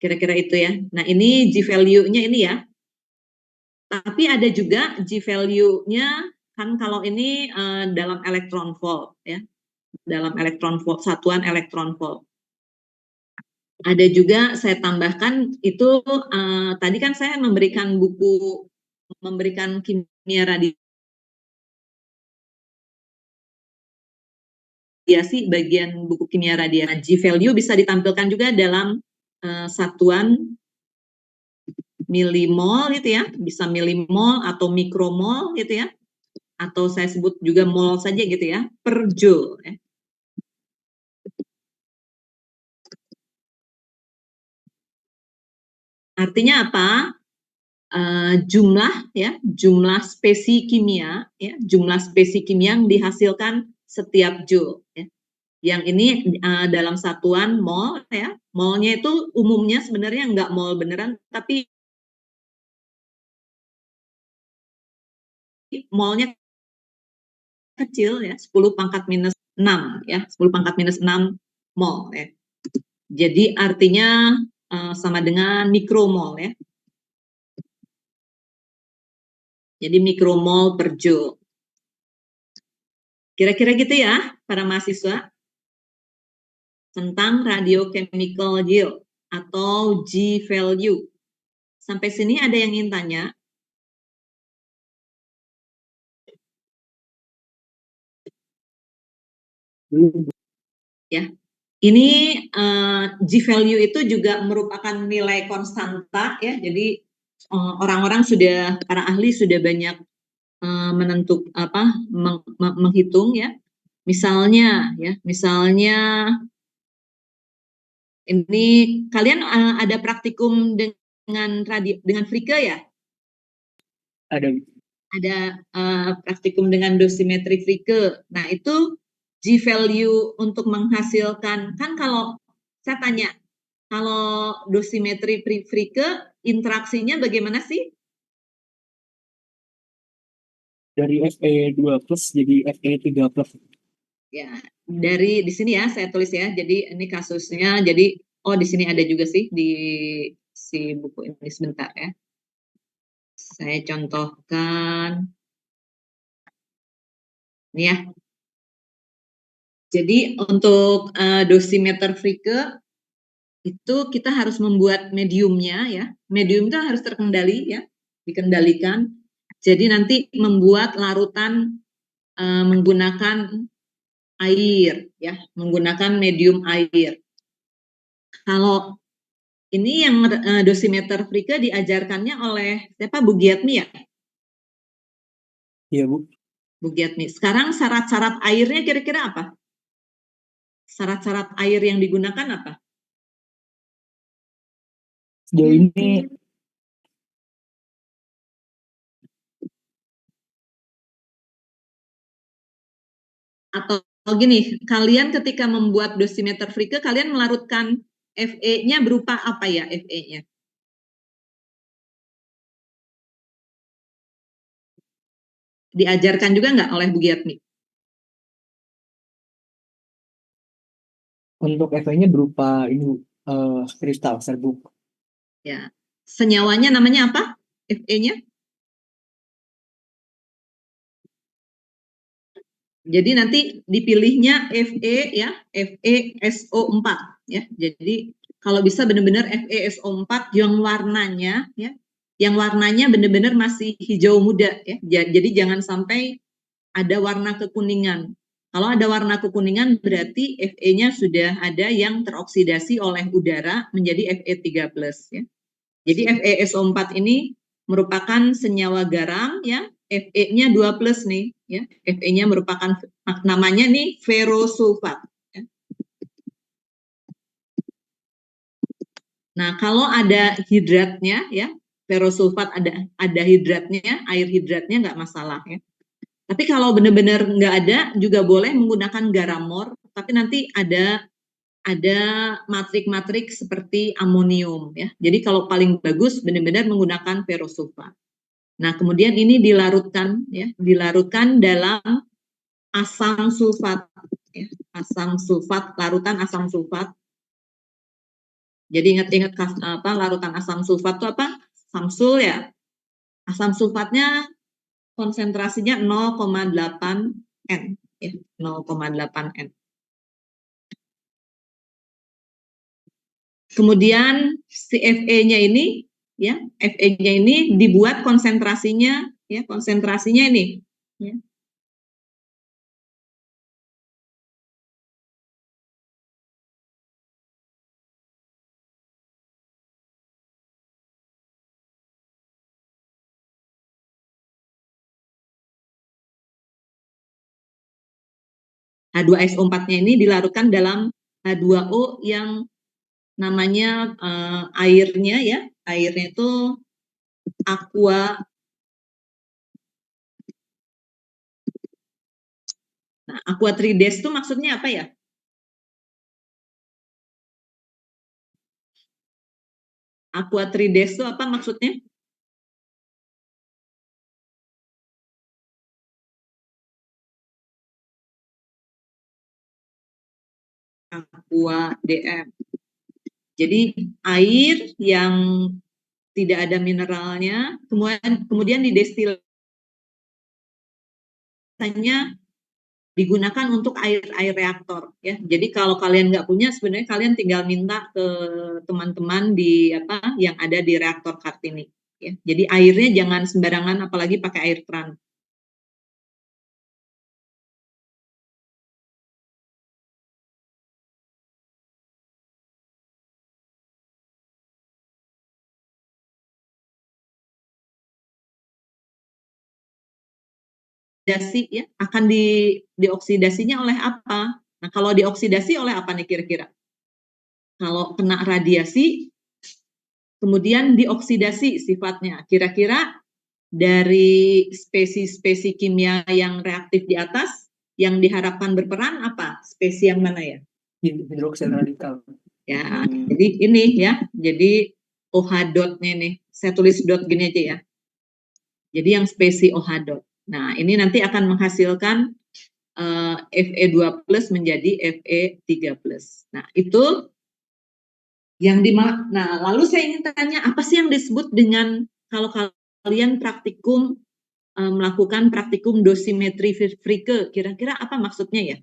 A: Kira-kira itu ya. Nah, ini G value-nya ini ya. Tapi ada juga G value-nya kan kalau ini dalam elektron volt ya. Dalam elektron volt, satuan elektron volt. Ada juga saya tambahkan itu tadi kan saya memberikan kimia radiasi, bagian buku kimia radiasi. G value bisa ditampilkan juga dalam satuan milimol gitu ya, bisa milimol atau mikromol gitu ya, atau saya sebut juga mol saja gitu ya, per joule ya. Artinya apa? Jumlah spesi kimia ya, jumlah spesi kimia yang dihasilkan setiap joule ya. Yang ini dalam satuan mol ya. Molnya itu umumnya sebenarnya nggak mol beneran, tapi molnya kecil ya, 10 pangkat minus 6 ya, 10 pangkat minus 6 mol ya. Jadi artinya sama dengan mikromol ya. Jadi mikromol per joule. Kira-kira gitu ya para mahasiswa tentang radiochemical yield atau G value. Sampai sini ada yang ingin tanya? Ya. Ini G value itu juga merupakan nilai konstanta ya. Jadi orang-orang sudah, para ahli sudah banyak menghitung ya. Misalnya ini kalian ada praktikum dengan Frike ya? Ada praktikum dengan dosimetri Frike. Nah, itu G value untuk menghasilkan, kan kalau saya tanya, kalau dosimetri Frike interaksinya bagaimana sih?
B: Dari Fe2+ jadi Fe3+.
A: Ya, dari di sini ya saya tulis ya. Jadi ini kasusnya. Jadi di sini ada juga sih di si buku ini, sebentar ya. Saya contohkan. Ini ya. Jadi untuk dosimeter Frike itu kita harus membuat mediumnya ya. Medium itu harus terkendali ya, dikendalikan. Jadi nanti membuat larutan menggunakan air ya, menggunakan medium air. Kalau ini yang dosimeter Frike diajarkannya oleh siapa? Bu Giatmi ya?
B: Iya, Bu.
A: Bu Giatmi. Sekarang syarat-syarat airnya kira-kira apa? Syarat-syarat air yang digunakan apa?
B: Sejauh ini
A: Atau gini, kalian ketika membuat dosimeter Frike, kalian melarutkan Fe-nya berupa apa ya Fe-nya? Diajarkan juga nggak oleh Bu Giatmi?
B: untuk Fe-nya berupa ini kristal serbuk.
A: Ya, senyawanya namanya apa? Fe-nya? Jadi nanti dipilihnya Fe ya, FeSO4 ya. Jadi kalau bisa benar-benar FeSO4 yang warnanya ya, yang warnanya benar-benar masih hijau muda ya. Jadi jangan sampai ada warna kekuningan. Kalau ada warna kekuningan berarti Fe-nya sudah ada yang teroksidasi oleh udara menjadi Fe3+ ya. Jadi FeSO4 ini merupakan senyawa garam ya, Fe-nya 2+ nih ya. Fe-nya merupakan namanya nih ferrosulfat ya. Nah, kalau ada hidratnya ya, ferrosulfat ada hidratnya, air hidratnya nggak masalah ya. Tapi kalau benar-benar nggak ada juga boleh menggunakan garamor, tapi nanti ada matrik-matrik seperti amonium ya. Jadi kalau paling bagus benar-benar menggunakan ferrosulfat. Nah, kemudian ini dilarutkan dalam asam sulfat ya. Asam sulfat, larutan asam sulfat. Jadi ingat-ingat larutan asam sulfat itu apa? Samsul ya. Asam sulfatnya konsentrasinya 0,8 N ya, 0,8 N. Kemudian si Fe-nya ini, ya, Fe-nya ini dibuat konsentrasinya, ya, konsentrasinya ini, ya. H2SO4-nya ini dilarutkan dalam H2O yang namanya airnya, ya, airnya itu aqua. Nah, aqua trides itu maksudnya apa ya? Aqua trides itu apa maksudnya? Aqua DM. Jadi air yang tidak ada mineralnya, kemudian didestil hanya digunakan untuk air reaktor, ya. Jadi kalau kalian nggak punya, sebenarnya kalian tinggal minta ke teman-teman di apa yang ada di reaktor Kartini, ya. Jadi airnya jangan sembarangan, apalagi pakai air keran. Ya, akan dioksidasinya oleh apa? Nah, kalau dioksidasi oleh apa nih kira-kira? Kalau kena radiasi, kemudian dioksidasi sifatnya. Kira-kira dari spesies-spesies kimia yang reaktif di atas, yang diharapkan berperan apa? Spesies yang mana ya?
D: Hidroksil radikal.
A: Ya, jadi ini ya, jadi OH dotnya nih, saya tulis dot gini aja ya. Jadi yang spesies OH dot. Nah, ini nanti akan menghasilkan Fe2+ menjadi Fe3+. Nah, itu yang nah, lalu saya ingin tanya, apa sih yang disebut dengan, kalau kalian praktikum melakukan praktikum dosimetri Fricke, kira-kira apa maksudnya ya?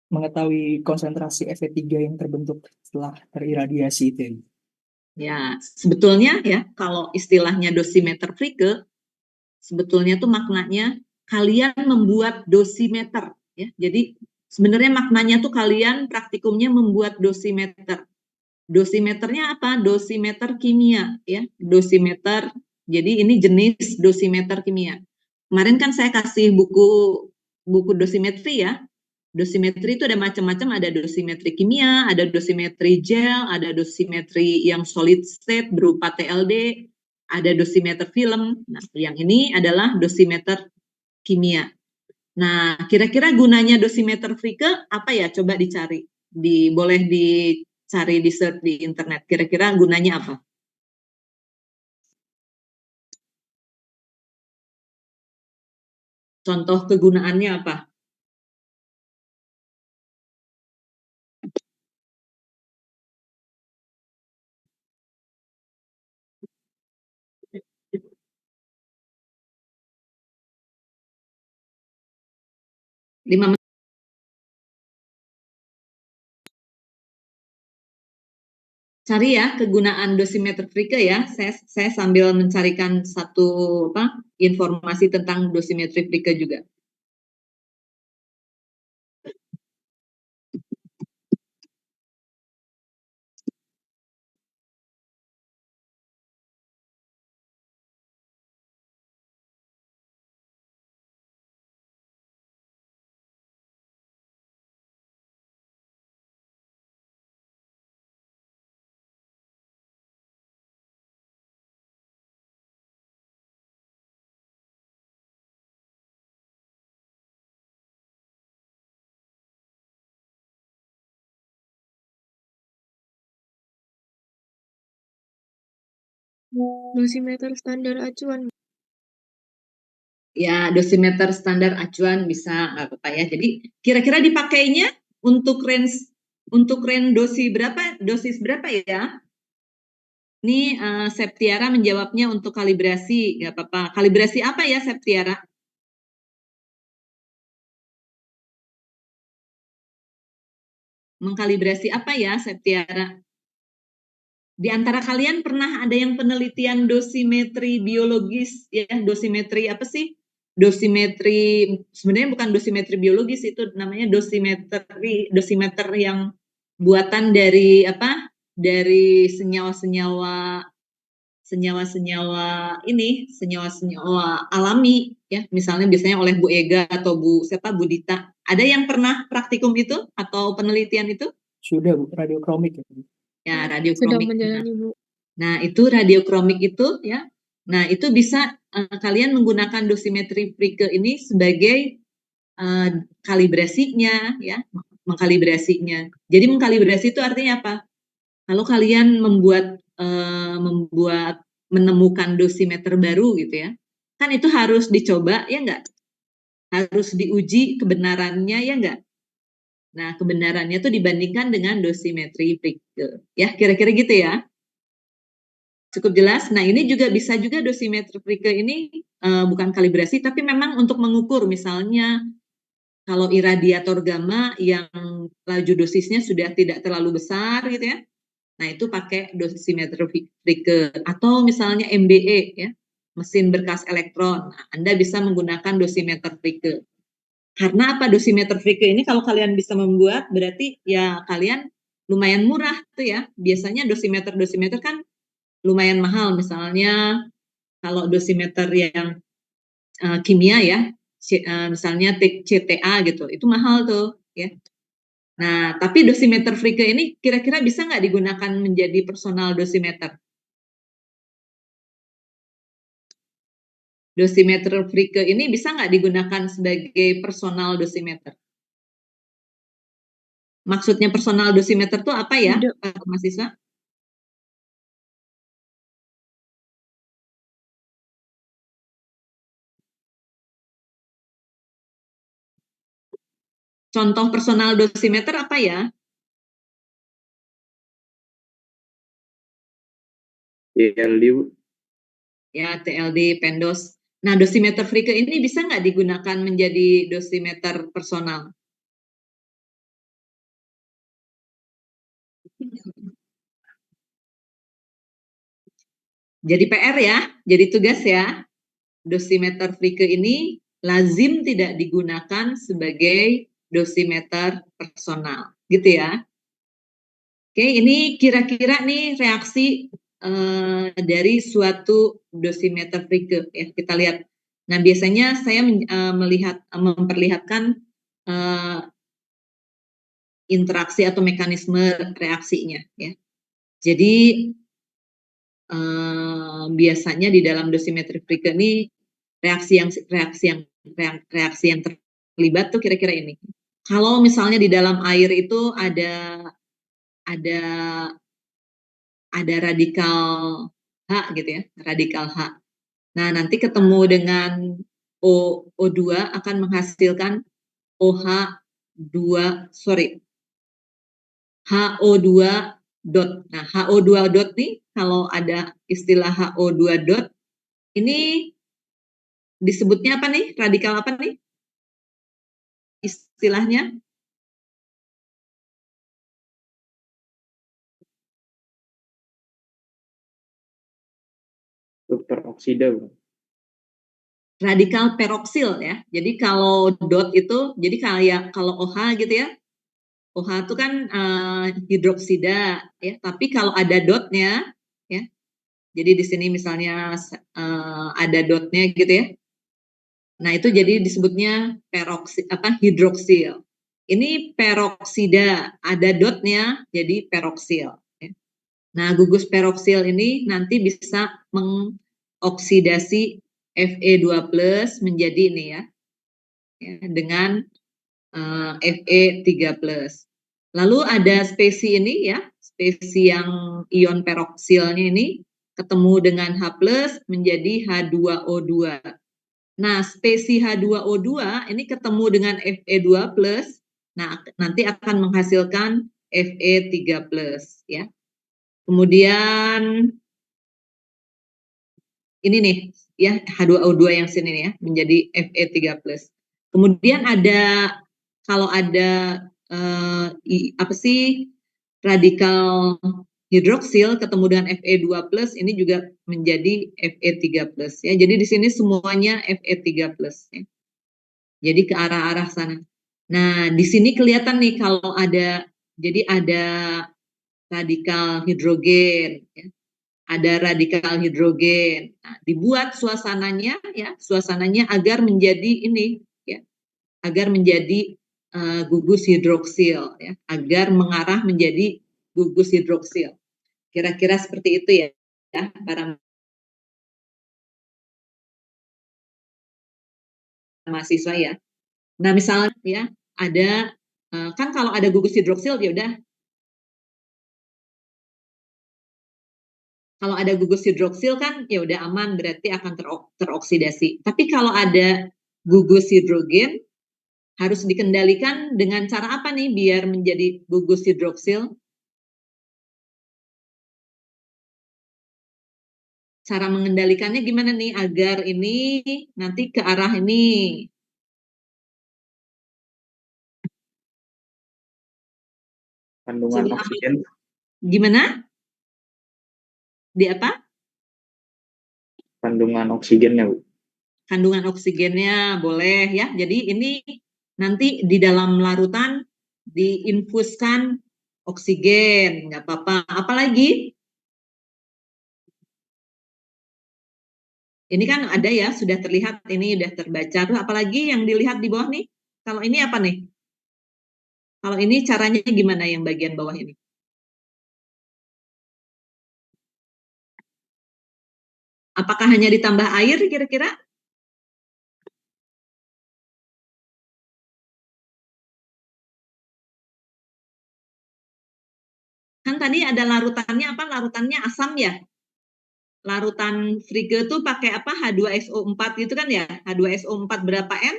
D: Mengetahui konsentrasi Fe3 yang terbentuk setelah teriradiasi itu.
A: Ya, sebetulnya ya, kalau istilahnya dosimeter Fricke, sebetulnya tuh maknanya kalian membuat dosimeter, ya. Jadi sebenarnya maknanya tuh kalian praktikumnya membuat dosimeter. Dosimeternya apa? Dosimeter kimia, ya. Dosimeter. Jadi ini jenis dosimeter kimia. Kemarin kan saya kasih buku dosimetri ya. Dosimetri itu ada macam-macam, ada dosimetri kimia, ada dosimetri gel, ada dosimetri yang solid state berupa TLD, ada dosimeter film. Nah, yang ini adalah dosimeter kimia. Nah, kira-kira gunanya dosimeter Fricke apa ya? Coba dicari. Boleh dicari di search di internet. Kira-kira gunanya apa? Contoh kegunaannya apa? Lima. Cari ya kegunaan dosimeter Fricke ya. Saya sambil mencarikan satu informasi tentang dosimetri Fricke juga.
C: Dosimeter standar acuan.
A: Ya, dosimeter standar acuan bisa, nggak apa-apa ya. Jadi kira-kira dipakainya untuk range dosis berapa ya? Ini Septiara menjawabnya untuk kalibrasi, nggak apa-apa. Kalibrasi apa ya Septiara? Mengkalibrasi apa ya, Septiara? Di antara kalian pernah ada yang penelitian dosimetri biologis ya, dosimetri apa sih? Dosimetri sebenarnya bukan dosimetri biologis, itu namanya dosimeter yang buatan dari apa? Dari senyawa-senyawa alami ya, misalnya biasanya oleh Bu Ega atau Bu Dita. Ada yang pernah praktikum itu atau penelitian itu?
D: Sudah Bu, radiokromik ya.
A: Ya,
C: Sedang
A: radiokromik.
C: menjalani, Bu.
A: Nah, itu radiokromik itu ya. Nah, itu bisa kalian menggunakan dosimetri Fricke ini sebagai kalibrasinya ya, mengkalibrasinya. Jadi mengkalibrasi itu artinya apa? Kalau kalian menemukan dosimeter baru gitu ya, kan itu harus dicoba ya enggak? Harus diuji kebenarannya ya enggak? Nah, kebenarannya itu dibandingkan dengan dosimetri Fricke. Ya, kira-kira gitu ya. Cukup jelas. Nah, ini juga bisa juga dosimetri Fricke ini bukan kalibrasi, tapi memang untuk mengukur misalnya kalau iradiator gamma yang laju dosisnya sudah tidak terlalu besar gitu ya. Nah, itu pakai dosimetri Fricke atau misalnya MBE ya, mesin berkas elektron. Nah, Anda bisa menggunakan dosimeter Fricke. Karena apa, dosimeter Fricke ini kalau kalian bisa membuat berarti ya kalian lumayan murah tuh ya. Biasanya dosimeter kan lumayan mahal, misalnya kalau dosimeter yang kimia ya, misalnya CTA gitu, itu mahal tuh ya. Nah, tapi dosimeter Fricke ini kira-kira bisa nggak digunakan menjadi personal dosimeter? Dosimeter Fricke ini bisa nggak digunakan sebagai personal dosimeter? Maksudnya personal dosimeter itu apa ya, Pak mahasiswa? Contoh personal dosimeter apa ya?
B: TLD, Bu.
A: Ya, TLD, Pendos. Nah, dosimeter Fricke ini bisa nggak digunakan menjadi dosimeter personal? Jadi PR ya, jadi tugas ya. Dosimeter Fricke ini lazim tidak digunakan sebagai dosimeter personal, gitu ya. Oke, ini kira-kira nih reaksi dari suatu dosimeter Fricke ya, kita lihat. Nah, biasanya saya memperlihatkan interaksi atau mekanisme reaksinya ya. Jadi biasanya di dalam dosimetri Fricke ini reaksi yang terlibat tuh kira-kira ini. Kalau misalnya di dalam air itu ada radikal H gitu ya, radikal H. Nah, nanti ketemu dengan O2 akan menghasilkan HO2 dot. Nah, HO2 dot nih, kalau ada istilah HO2 dot, ini disebutnya apa nih? Radikal apa nih? Istilahnya?
B: Peroksida, Bu.
A: Radikal peroksil ya. Jadi kalau dot itu, jadi kayak kalau OH gitu ya. OH itu kan hidroksida ya. Tapi kalau ada dotnya ya. Jadi di sini misalnya ada dotnya gitu ya. Nah, itu jadi disebutnya hidroksil. Ini peroksida, ada dotnya jadi peroksil. Ya. Nah, gugus peroksil ini nanti bisa mengoksidasi Fe2+ menjadi ini ya, dengan Fe3+. Lalu ada spesi ini ya, spesi yang ion peroksilnya ini ketemu dengan H+ menjadi H2O2. Nah, spesi H2O2 ini ketemu dengan Fe2+, nah nanti akan menghasilkan Fe3+, ya. Kemudian ini nih, ya, H2O2 yang sini nih ya, menjadi Fe3+. Kemudian ada, kalau ada apa sih, radikal hidroksil ketemu dengan Fe2+, ini juga menjadi Fe3+, ya. Jadi di sini semuanya Fe3+, ya. Jadi ke arah-arah sana. Nah, di sini kelihatan nih kalau ada, jadi ada radikal hidrogen, ya. Ada radikal hidrogen. Nah, dibuat suasananya, ya, suasananya agar menjadi ini, ya, agar menjadi gugus hidroksil, ya, agar mengarah menjadi gugus hidroksil. Kira-kira seperti itu ya, para mahasiswa ya. Nah, misalnya ya ada kan kalau ada gugus hidroksil ya udah, kalau ada gugus hidroksil kan ya udah aman, berarti akan teroksidasi. Tapi kalau ada gugus hidrogen harus dikendalikan dengan cara apa nih biar menjadi gugus hidroksil? Cara mengendalikannya gimana nih agar ini nanti ke arah ini?
E: Kandungan
A: Sebelah
E: oksigen,
A: gimana? Di apa?
E: kandungan oksigennya, Bu.
A: Kandungan oksigennya boleh ya. Jadi ini nanti di dalam larutan diinfuskan oksigen, nggak apa-apa. Apalagi ini kan ada ya, sudah terlihat, ini sudah terbaca. Terus apalagi yang dilihat di bawah nih? Kalau ini apa nih? Kalau ini caranya gimana yang bagian bawah ini? Apakah hanya ditambah air kira-kira? Kan tadi ada larutannya apa? Larutannya asam ya? Larutan Frege tuh pakai apa? H2SO4 gitu kan ya? H2SO4 berapa N?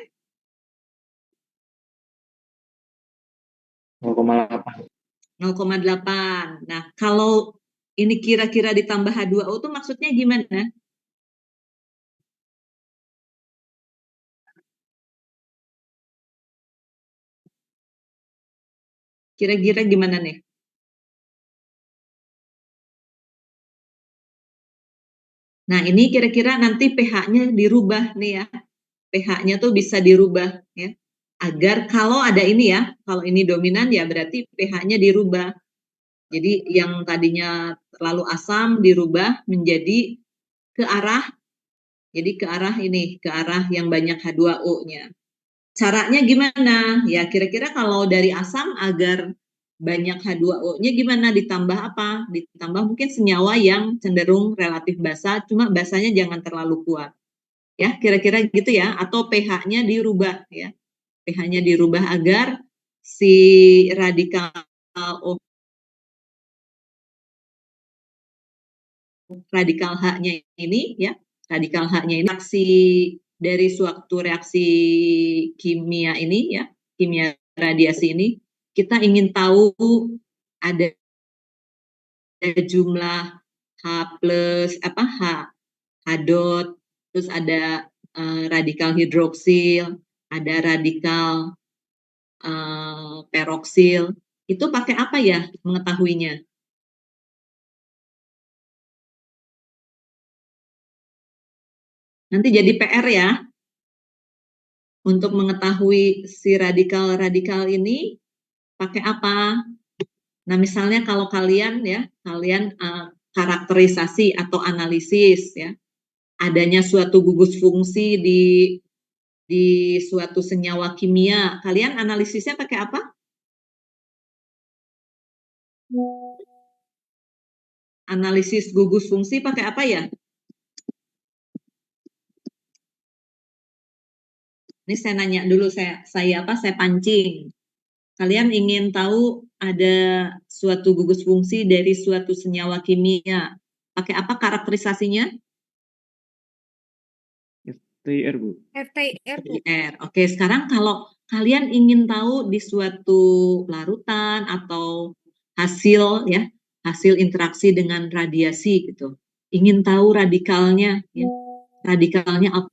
E: 0,8.
A: 0,8. Nah, kalau ini kira-kira ditambah H2O tuh maksudnya gimana? Kira-kira gimana nih? Nah, ini kira-kira nanti pH-nya dirubah nih ya. pH-nya tuh bisa dirubah ya. Agar kalau ada ini ya, kalau ini dominan ya berarti pH-nya dirubah. Jadi yang tadinya terlalu asam dirubah menjadi ke arah, jadi ke arah ini, ke arah yang banyak H2O-nya. Caranya gimana? Ya kira-kira kalau dari asam agar banyak H2O-nya gimana? Ditambah apa? Ditambah mungkin senyawa yang cenderung relatif basa, cuma basanya jangan terlalu kuat. Ya, kira-kira gitu ya, atau pH-nya dirubah ya. pH-nya dirubah agar si radikal radikal H-nya ini ya, radikal H-nya ini reaksi dari suatu reaksi kimia ini ya, kimia radiasi ini, kita ingin tahu ada jumlah H plus apa H dot, terus ada radikal hidroksil, ada radikal peroksil. Itu pakai apa ya mengetahuinya? Nanti jadi PR ya, untuk mengetahui si radikal-radikal ini pakai apa. Nah, misalnya kalau kalian ya, kalian karakterisasi atau analisis ya, adanya suatu gugus fungsi di suatu senyawa kimia, kalian analisisnya pakai apa? Analisis gugus fungsi pakai apa ya? Ini saya nanya dulu, saya pancing. Kalian ingin tahu ada suatu gugus fungsi dari suatu senyawa kimia. Pakai apa karakterisasinya?
B: FTIR, Bu.
C: FTIR, Bu.
A: FTIR. Oke, sekarang kalau kalian ingin tahu di suatu larutan atau hasil ya, hasil interaksi dengan radiasi gitu. Ingin tahu radikalnya ya. Radikalnya apa?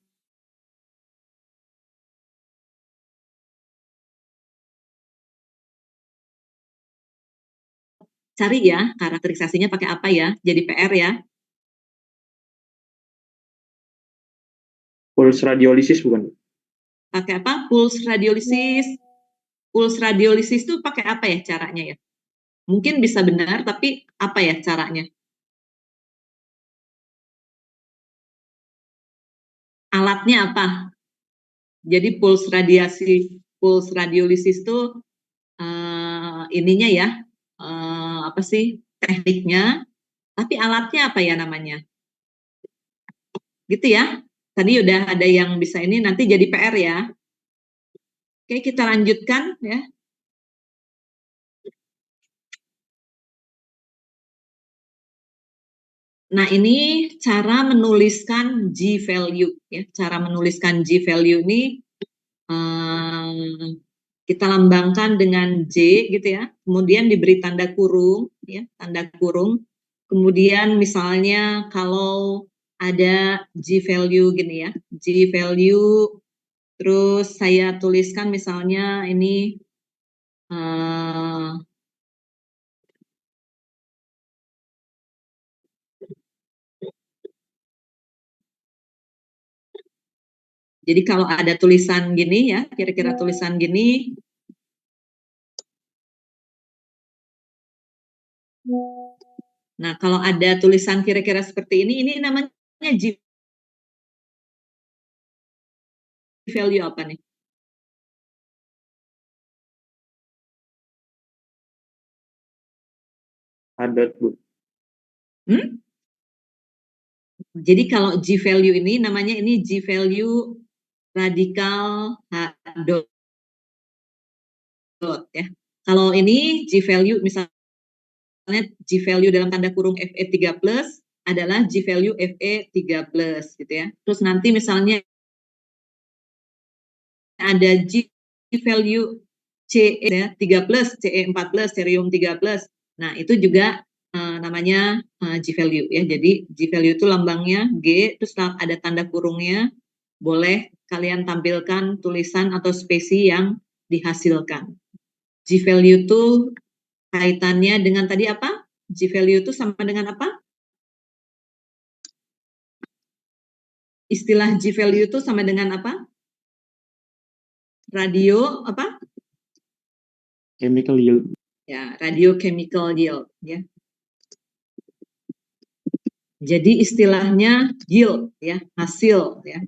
A: cari ya karakterisasinya pakai apa ya, jadi PR ya.
E: Pulse radiolisis bukan?
A: Pakai apa? Pulse radiolisis. Pulse radiolisis itu pakai apa ya caranya ya? Mungkin bisa benar, tapi apa ya caranya? Alatnya apa? Jadi pulse radiolisis itu ininya ya, apa sih tekniknya? Tapi alatnya apa ya namanya? Gitu ya. Tadi udah ada yang bisa ini, nanti jadi PR ya. Oke, kita lanjutkan ya. Nah, ini cara menuliskan G-value ya. Cara menuliskan G-value ini kita lambangkan dengan J gitu ya. Kemudian diberi tanda kurung ya, tanda kurung. Kemudian misalnya kalau ada G-value gini ya, G-value terus saya tuliskan misalnya ini jadi kalau ada tulisan gini ya, kira-kira tulisan gini. Nah, kalau ada tulisan kira-kira seperti ini namanya G-value apa nih?
E: Adat, Bu.
A: Jadi kalau G-value ini namanya ini G-value radikal H dot ya. Kalau ini G-value misalnya G-value dalam tanda kurung Fe3+ adalah G-value Fe3+ gitu ya. Terus nanti misalnya ada G-value Ce ya, 3+, Ce4+, cerium 3+. Nah, itu juga namanya G-value ya. Jadi G-value itu lambangnya G, terus ada tanda kurungnya. Boleh kalian tampilkan tulisan atau spesi yang dihasilkan. G-value itu kaitannya dengan tadi apa? G-value itu sama dengan apa? Istilah G-value itu sama dengan apa? Radio apa?
B: Chemical yield.
A: Ya, radiochemical yield ya. Jadi istilahnya yield ya, hasil ya.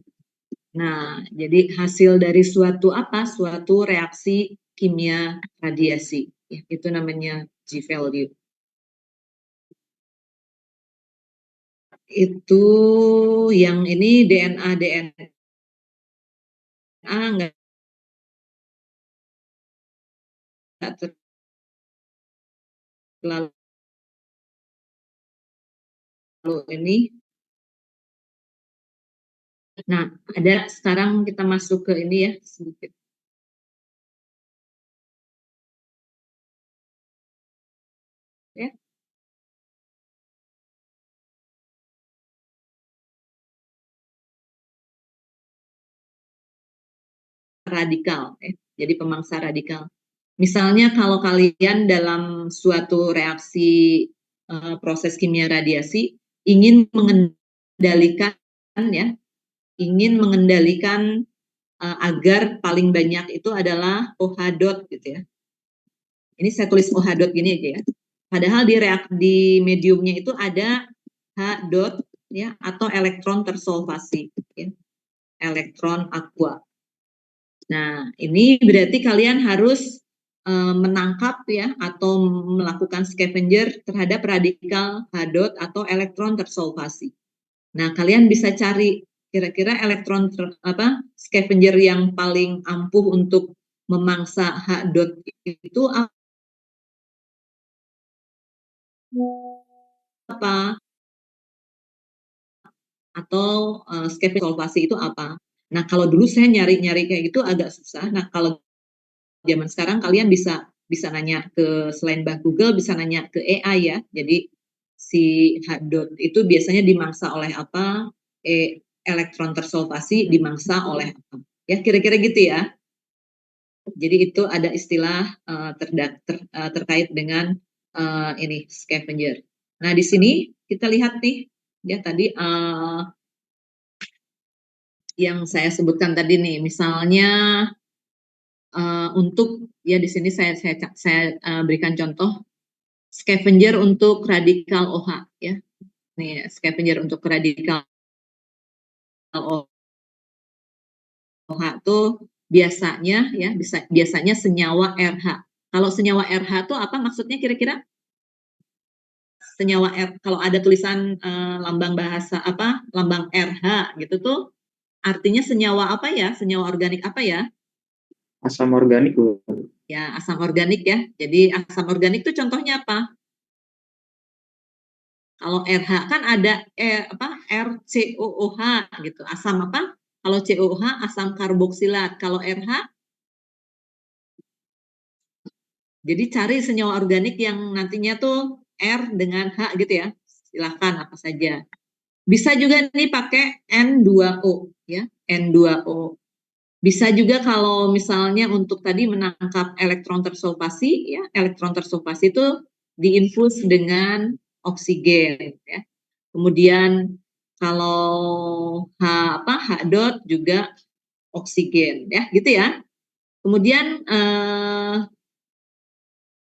A: Nah, jadi hasil dari suatu apa? Suatu reaksi kimia radiasi. Ya, itu namanya G-value. Itu yang ini DNA nggak terlalu ini. Nah, ada sekarang kita masuk ke ini ya sedikit. Ya. Radikal ya. Jadi pemangsa radikal. Misalnya kalau kalian dalam suatu reaksi proses kimia radiasi ingin mengendalikan ya, ingin mengendalikan agar paling banyak itu adalah OH dot gitu ya. Ini saya tulis OH dot gini aja ya. Padahal di mediumnya itu ada H dot ya atau elektron tersolvasi ya. Elektron aqua. Nah, ini berarti kalian harus menangkap ya atau melakukan scavenger terhadap radikal H dot atau elektron tersolvasi. Nah, kalian bisa cari kira-kira elektron scavenger yang paling ampuh untuk memangsa H dot itu apa? Atau scavenger solvasi itu apa? Nah, kalau dulu saya nyari-nyari kayak gitu agak susah. Nah, kalau zaman sekarang kalian bisa nanya ke selain Google, bisa nanya ke AI ya. Jadi si H dot itu biasanya dimangsa oleh apa? Elektron tersolvasi dimangsa oleh apa? Ya kira-kira gitu ya. Jadi itu ada istilah terkait dengan ini scavenger. Nah, di sini kita lihat nih, ya tadi yang saya sebutkan tadi nih, misalnya untuk ya di sini saya berikan contoh scavenger untuk radikal OH ya. Nih, scavenger untuk radikal OH tuh biasanya ya biasanya senyawa RH. Kalau senyawa RH tuh apa maksudnya kira-kira? Senyawa R, kalau ada tulisan lambang bahasa apa lambang RH gitu tuh artinya senyawa apa ya? Senyawa organik apa ya?
E: Asam organik, Bu.
A: Ya, asam organik ya. Jadi asam organik itu contohnya apa? Kalau RH kan ada RCOOH gitu. Asam apa? Kalau COOH asam karboksilat. Kalau RH jadi cari senyawa organik yang nantinya tuh R dengan H gitu ya. Silahkan apa saja. Bisa juga nih pakai N2O ya, N2O. Bisa juga kalau misalnya untuk tadi menangkap elektron tersulfasi ya, elektron tersulfasi itu diinfus dengan oksigen ya. Kemudian kalau H dot juga oksigen ya, gitu ya. Kemudian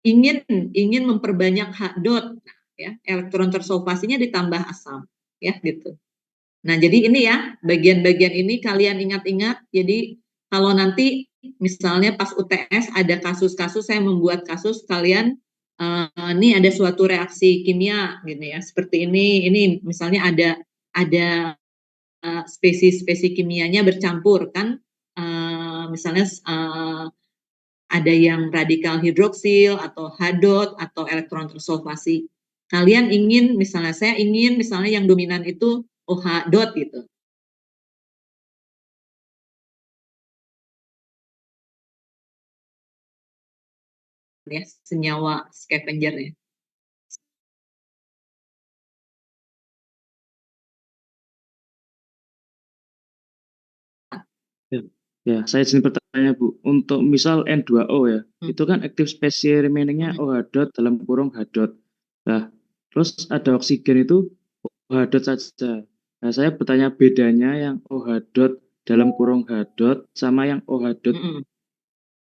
A: ingin memperbanyak H dot ya, elektron tersulfasinya ditambah asam ya gitu. Nah, jadi ini ya, bagian-bagian ini kalian ingat-ingat. Jadi kalau nanti misalnya pas UTS ada kasus-kasus, saya membuat kasus kalian, ini ada suatu reaksi kimia gitu ya, seperti ini misalnya ada spesies-spesies kimianya bercampur kan, misalnya ada yang radikal hidroksil atau hadot atau elektron tersulfasi. Kalian ingin misalnya saya ingin misalnya yang dominan itu OH dot gitu. Ya, senyawa scavengernya.
B: Ya, saya izin bertanya Bu, untuk misal N2O ya, itu kan active species remaining-nya OH dot dalam kurung H dot. Nah, terus ada oksigen itu OH dot saja. Nah, saya bertanya bedanya yang OH dot dalam kurung H dot sama yang OH dot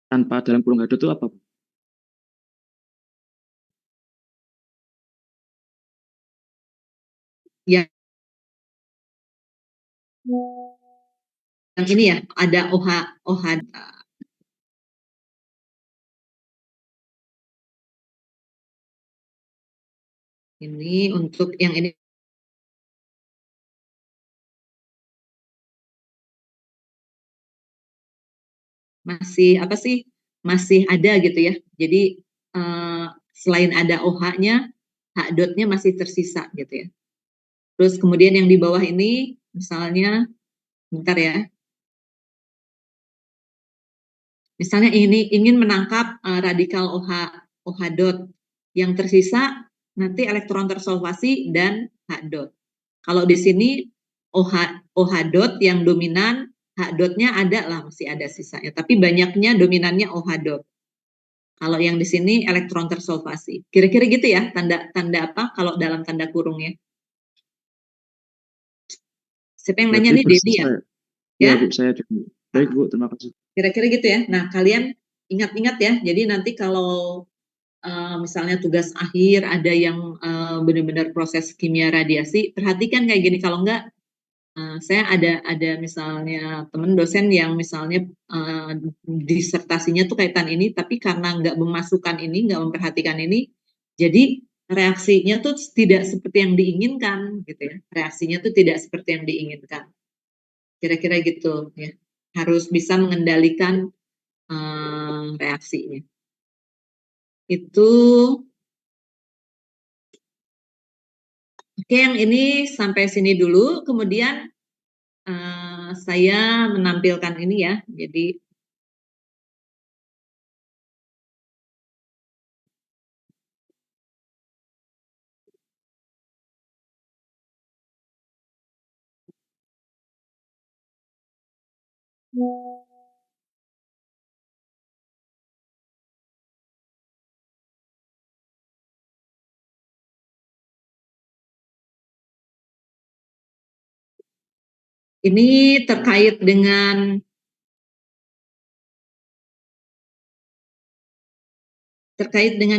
B: tanpa dalam kurung H dot itu apa, Bu?
A: Ya, yang ini ya, ada OH ini untuk yang ini masih apa sih? Masih ada gitu ya. Jadi selain ada OH-nya, H dot-nya masih tersisa gitu ya. Terus kemudian yang di bawah ini misalnya bentar ya. Misalnya ini ingin menangkap radikal OH dot yang tersisa nanti elektron tersolvasi dan H dot. Kalau di sini OH dot yang dominan, H dotnya ada lah masih ada sisanya, tapi banyaknya dominannya OH dot. Kalau yang di sini elektron tersolvasi. Kira-kira gitu ya tanda apa kalau dalam tanda kurungnya? Siapa yang nanya
B: Berarti
A: nih Dedi ya?
B: Ya,
A: Ya?
B: Bu, saya dulu. Baik, Bu, terima kasih.
A: Kira-kira gitu ya. Nah, kalian ingat-ingat ya. Jadi nanti kalau misalnya tugas akhir ada yang benar-benar proses kimia radiasi, perhatikan kayak gini. Kalau enggak, saya ada misalnya teman dosen yang misalnya disertasinya tuh kaitan ini, tapi karena nggak memasukkan ini, nggak memperhatikan ini, jadi reaksinya tuh tidak seperti yang diinginkan, gitu ya. Reaksinya tuh tidak seperti yang diinginkan. Kira-kira gitu ya. Harus bisa mengendalikan reaksinya. Itu oke, yang ini sampai sini dulu. Kemudian saya menampilkan ini ya. Jadi Ini terkait dengan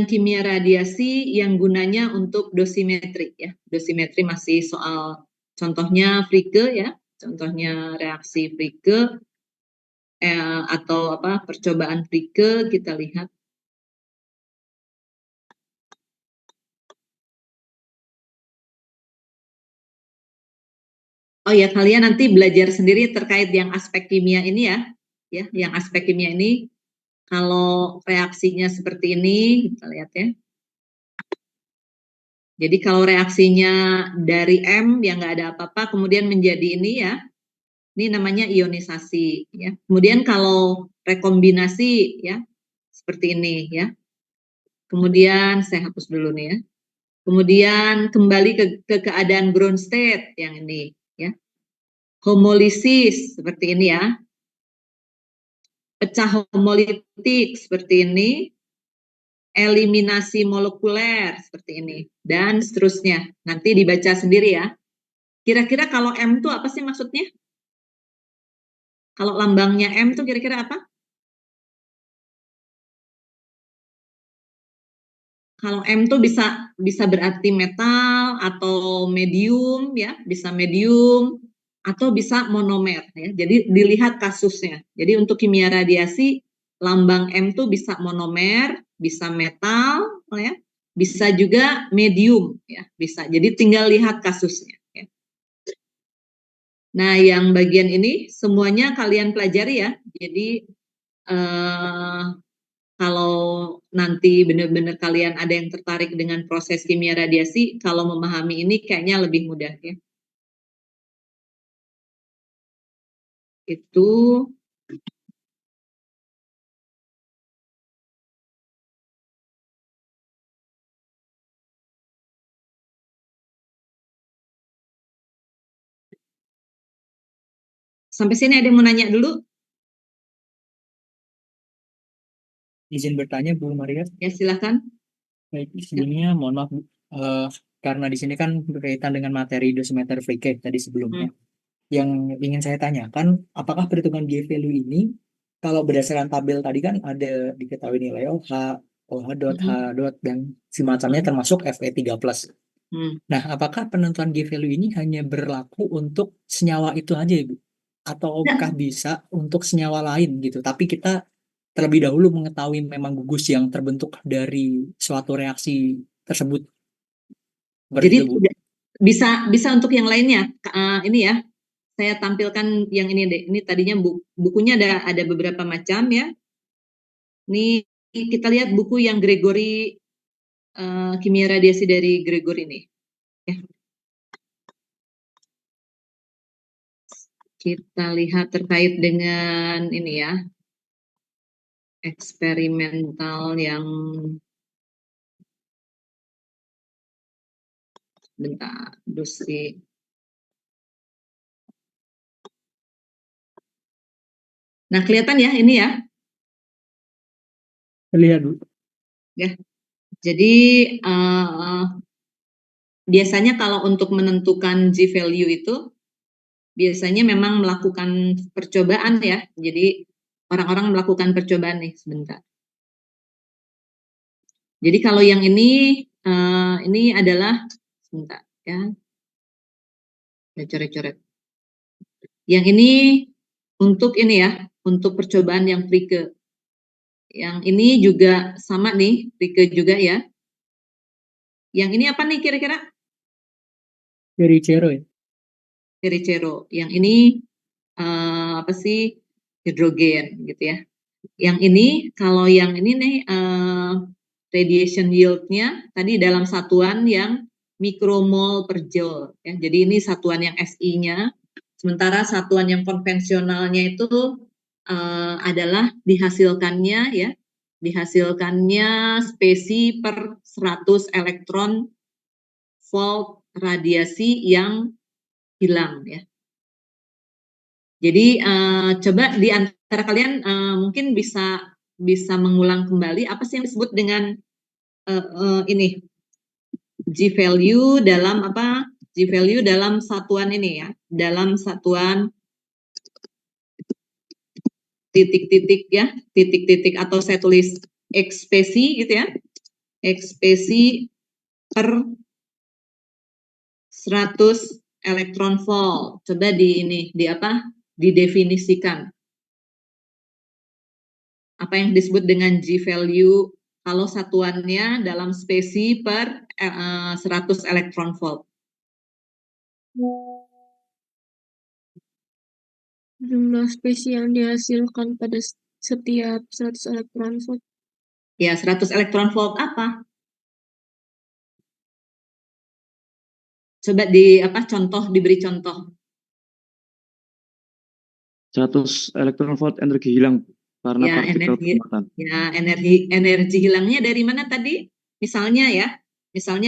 A: kimia radiasi yang gunanya untuk dosimetri ya. Dosimetri masih soal contohnya Fricke ya, contohnya reaksi Fricke atau apa percobaan Fricke kita lihat. Oh ya, kalian nanti belajar sendiri terkait yang aspek kimia ini ya, yang aspek kimia ini. Kalau reaksinya seperti ini, kita lihat ya. Jadi kalau reaksinya dari M yang nggak ada apa-apa, kemudian menjadi ini ya, ini namanya ionisasi ya. Kemudian kalau rekombinasi ya, seperti ini ya. Kemudian saya hapus dulu nih ya. Kemudian kembali ke keadaan ground state yang ini ya. Homolisis seperti ini ya. Pecah homolitik seperti ini. Eliminasi molekuler seperti ini dan seterusnya. Nanti dibaca sendiri ya. Kira-kira kalau M itu apa sih maksudnya? Kalau lambangnya M itu kira-kira apa? Kalau M itu bisa berarti metal atau medium ya, bisa medium atau bisa monomer ya. Jadi dilihat kasusnya. Jadi untuk kimia radiasi lambang M itu bisa monomer, bisa metal ya, bisa juga medium ya, bisa. Jadi tinggal lihat kasusnya ya. Nah, yang bagian ini semuanya kalian pelajari ya. Jadi kalau nanti benar-benar kalian ada yang tertarik dengan proses kimia radiasi, kalau memahami ini kayaknya lebih mudah ya. Itu sampai sini ada yang mau nanya dulu?
D: Izin bertanya Bu Maria.
A: Ya silahkan.
D: Baik, sebelumnya mohon maaf Bu. Karena di sini kan berkaitan dengan materi dosimeter Fricke tadi sebelumnya. Yang ingin saya tanyakan, apakah perhitungan G value ini kalau berdasarkan tabel tadi kan ada diketahui nilai OH, OH dot, H dot, dan semacamnya termasuk Fe3+. Nah, apakah penentuan G value ini hanya berlaku untuk senyawa itu aja, Bu? Ataukah bisa untuk senyawa lain gitu? Tapi kita terlebih dahulu mengetahui memang gugus yang terbentuk dari suatu reaksi tersebut.
A: Jadi bisa untuk yang lainnya. Ini ya, saya tampilkan yang ini deh. Ini tadinya bukunya ada beberapa macam ya. Ini kita lihat buku yang Gregory, kimia radiasi dari Gregory ini. Ya. Kita lihat terkait dengan ini ya, eksperimental yang bentar, dosi. Nah, kelihatan ya ini ya.
D: Terlihat, Bu.
A: Ya. Jadi biasanya kalau untuk menentukan G value itu biasanya memang melakukan percobaan ya. Jadi orang-orang melakukan percobaan nih sebentar. Jadi kalau yang ini adalah sebentar ya. Ya coret-coret. Yang ini untuk ini ya, untuk percobaan yang Fricke. Yang ini juga sama nih, Fricke juga ya. Yang ini apa nih kira-kira?
D: Ferricero ya?
A: Ferricero. Yang ini apa sih? Hidrogen gitu ya. Yang ini, kalau yang ini nih radiation yield-nya tadi dalam satuan yang mikromol per joule. Ya. Jadi ini satuan yang SI-nya. Sementara satuan yang konvensionalnya itu adalah dihasilkannya spesi per 100 elektron volt radiasi yang hilang ya. Jadi coba di antara kalian mungkin bisa mengulang kembali apa sih yang disebut dengan ini G value dalam apa G value dalam satuan ini ya, dalam satuan titik-titik ya, titik-titik atau saya tulis X spesi gitu ya, X spesi per 100 elektron volt. Coba didefinisikan. Apa yang disebut dengan G value kalau satuannya dalam spesi per 100 elektron volt.
C: Jumlah spesi yang dihasilkan pada setiap 100 elektron volt.
A: Ya, 100 elektron volt apa? Coba diberi contoh.
B: 100 elektron volt energi hilang karena
A: Ya,
B: partikel penyumbatan.
A: Ya, energi hilangnya dari mana tadi? Misalnya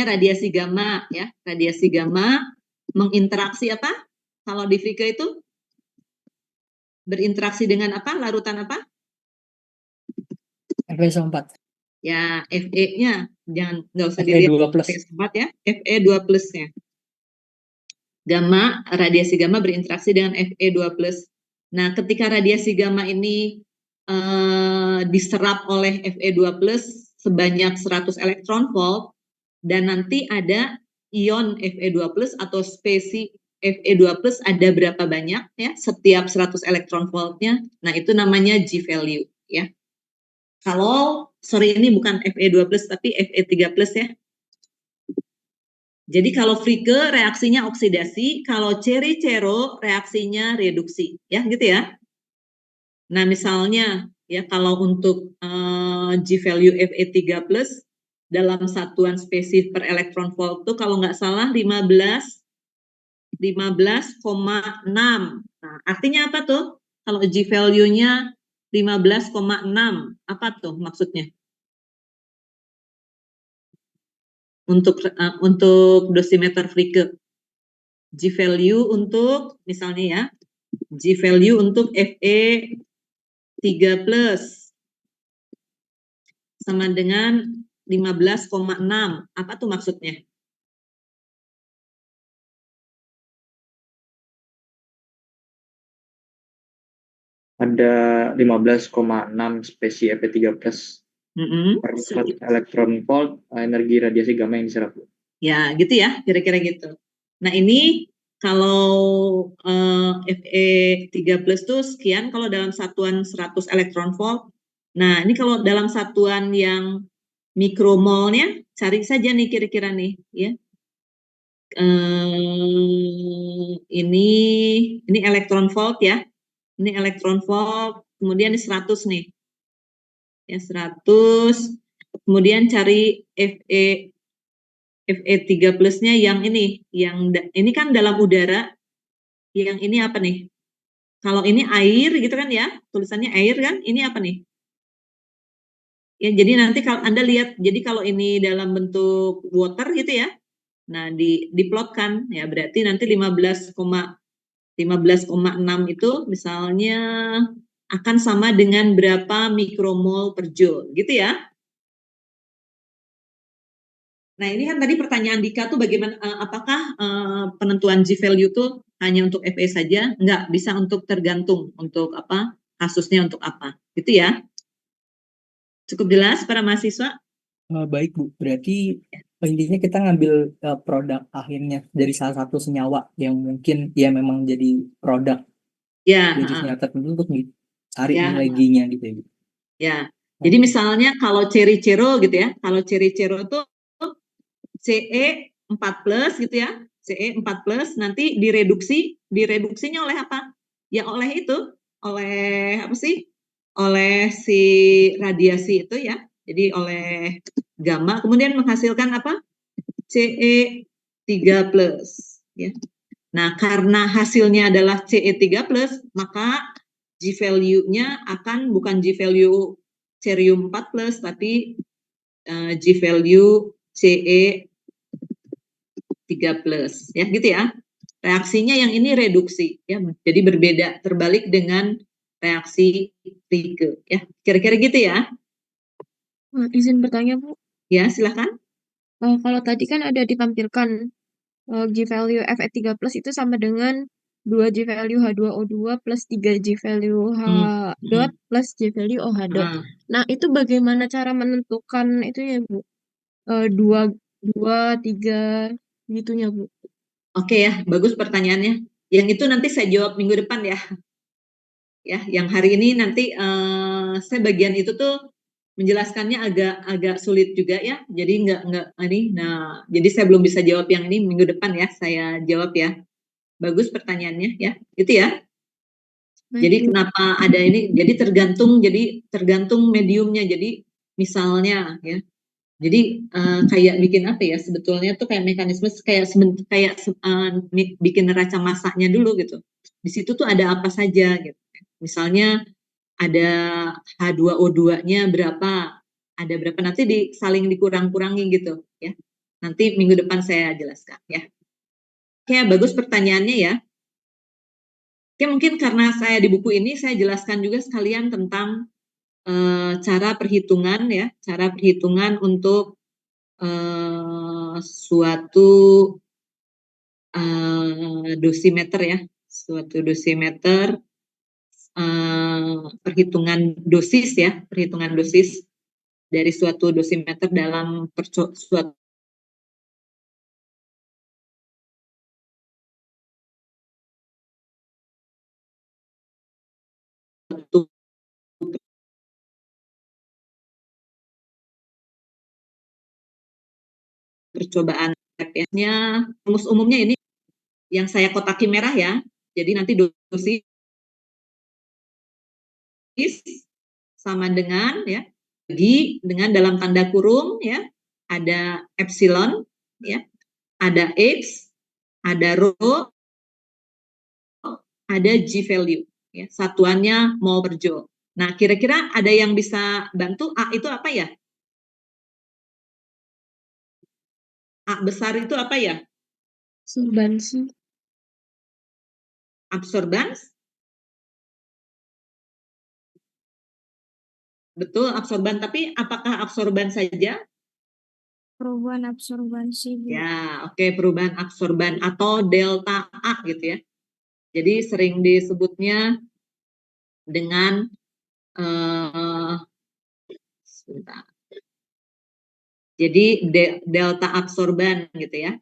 A: radiasi gamma ya. Radiasi gamma menginteraksi apa? Kalau di Fricke itu berinteraksi dengan apa? Larutan apa?
D: Fe4.
A: Ya, Fe-nya nggak usah
D: Fe2+.
A: dilihat Fe4 ya, Fe2+-nya. Radiasi gamma berinteraksi dengan Fe2+. Nah, ketika radiasi gamma ini diserap oleh Fe2+ sebanyak 100 elektron volt, dan nanti ada ion Fe2+ atau spesi Fe2+ ada berapa banyak ya setiap 100 elektron voltnya. Nah, itu namanya G value ya. Ini bukan Fe2+ tapi Fe3+ ya. Jadi kalau Fricke reaksinya oksidasi, kalau Cherry-Chero reaksinya reduksi ya gitu ya. Nah, misalnya ya kalau untuk G value Fe3+ dalam satuan spesi per elektron volt itu kalau nggak salah 15,6. Nah, artinya apa tuh? Kalau G value-nya 15,6, apa tuh maksudnya? Untuk dosimeter Fricke. G value untuk misalnya ya, G value untuk Fe3+ sama dengan 15,6. Apa tuh maksudnya?
E: Ada 15,6 spesi Fe3+ per 100 elektron volt energi radiasi gamma yang diserap.
A: Ya, gitu ya, kira-kira gitu. Nah, ini kalau Fe3+ tuh sekian kalau dalam satuan 100 elektron volt. Nah, ini kalau dalam satuan yang mikromolnya, cari saja nih kira-kira nih, ya. Ini elektron volt ya. Ini elektron volt, kemudian ini 100 nih. Ya, 100. Kemudian cari Fe3+-nya yang ini kan dalam udara. Yang ini apa nih? Kalau ini air gitu kan ya, tulisannya air kan, ini apa nih? Ya, jadi nanti kalau Anda lihat, jadi kalau ini dalam bentuk water gitu ya, nah diplotkan ya, berarti nanti 15,6 itu misalnya akan sama dengan berapa mikromol per joule gitu ya. Nah, ini kan tadi pertanyaan Dika tuh bagaimana, apakah penentuan G value itu hanya untuk Fe saja? Enggak, bisa untuk tergantung untuk apa, kasusnya untuk apa, gitu ya. Cukup jelas para mahasiswa?
D: Baik Bu, berarti intinya kita ngambil produk akhirnya dari salah satu senyawa yang mungkin ya memang jadi produk
A: Ya.
D: jadi senyawa tertentu untuk dicari
A: Ya.
D: nilai G-nya gitu ya Bu.
A: Ya, jadi misalnya kalau Cherry-Chero gitu ya, kalau Cherry-Chero itu Ce4+ gitu ya, Ce4+ nanti direduksinya oleh apa? Ya oleh itu, oleh apa sih? Oleh si radiasi itu ya, jadi oleh gamma, kemudian menghasilkan apa? Ce3+. Ya. Nah, karena hasilnya adalah Ce3+, maka G value-nya akan bukan G value cerium 4+, tapi G value Ce3+, ya gitu ya. Reaksinya yang ini reduksi, ya. Jadi berbeda, terbalik dengan reaksi Fricke, ya. Kira-kira gitu ya.
C: Izin bertanya Bu.
A: Ya, silakan.
C: Kalau tadi kan ada ditampilkan G value Fe3+ itu sama dengan 2 G value H2O2 plus 3 G value H dot plus G value OH dot. Nah, itu bagaimana cara menentukan itu ya, Bu? 2, 3 gitunya, Bu.
A: Oke ya, bagus pertanyaannya. Yang itu nanti saya jawab minggu depan ya. Ya, yang hari ini nanti saya bagian itu tuh menjelaskannya agak sulit juga ya. Jadi nggak ini. Nah, jadi saya belum bisa jawab yang ini minggu depan ya. Saya jawab ya. Bagus pertanyaannya ya. Itu ya. Jadi kenapa ada ini? Jadi tergantung mediumnya. Jadi misalnya ya. Jadi kayak bikin apa ya? Sebetulnya tuh kayak mekanisme kayak bikin neraca masaknya dulu gitu. Di situ tuh ada apa saja gitu. Misalnya ada H2O2-nya berapa, ada berapa, nanti saling dikurang-kurangi gitu ya. Nanti minggu depan saya jelaskan ya. Oke, bagus pertanyaannya ya. Oke, mungkin karena saya di buku ini saya jelaskan juga sekalian tentang cara perhitungan ya, cara perhitungan untuk suatu dosimeter ya, suatu dosimeter, perhitungan dosis dari suatu dosimeter dalam suatu percobaan lab-nya. Rumus umumnya ini yang saya kotaki merah ya. Jadi nanti dosis sama dengan ya, dengan dalam tanda kurung ya, ada epsilon ya, ada X, ada rho, ada G value ya, satuannya mol per joule. Nah, kira-kira ada yang bisa bantu? A itu apa ya? A besar itu apa ya?
C: Absorbansi.
A: Absorbans? Betul, absorban. Tapi apakah absorban saja?
C: Perubahan absorbansi.
A: Ya, oke, perubahan absorban atau delta A gitu ya. Jadi sering disebutnya dengan sebentar. Jadi delta absorban gitu ya.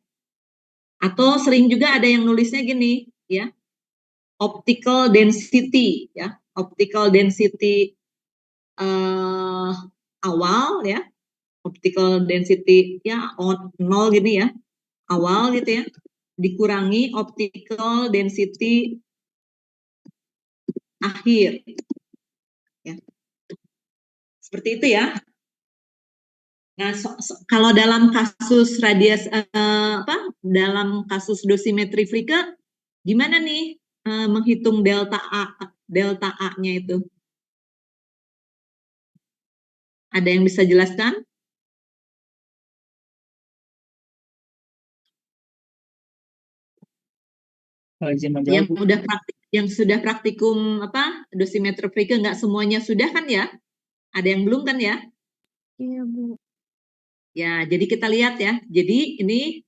A: Atau sering juga ada yang nulisnya gini ya. Optical density ya. Optical density awal ya. Optical density ya 0 gini ya. Awal gitu ya. Dikurangi optical density akhir. Ya. Seperti itu ya. Nah, kalau dalam kasus dalam kasus dosimetri Fricke, gimana nih menghitung delta A-nya itu? Ada yang bisa jelaskan? Yang sudah praktikum dosimeter Fricke, nggak semuanya sudah kan ya? Ada yang belum kan ya?
C: Iya, Bu.
A: Ya, jadi kita lihat ya. Jadi ini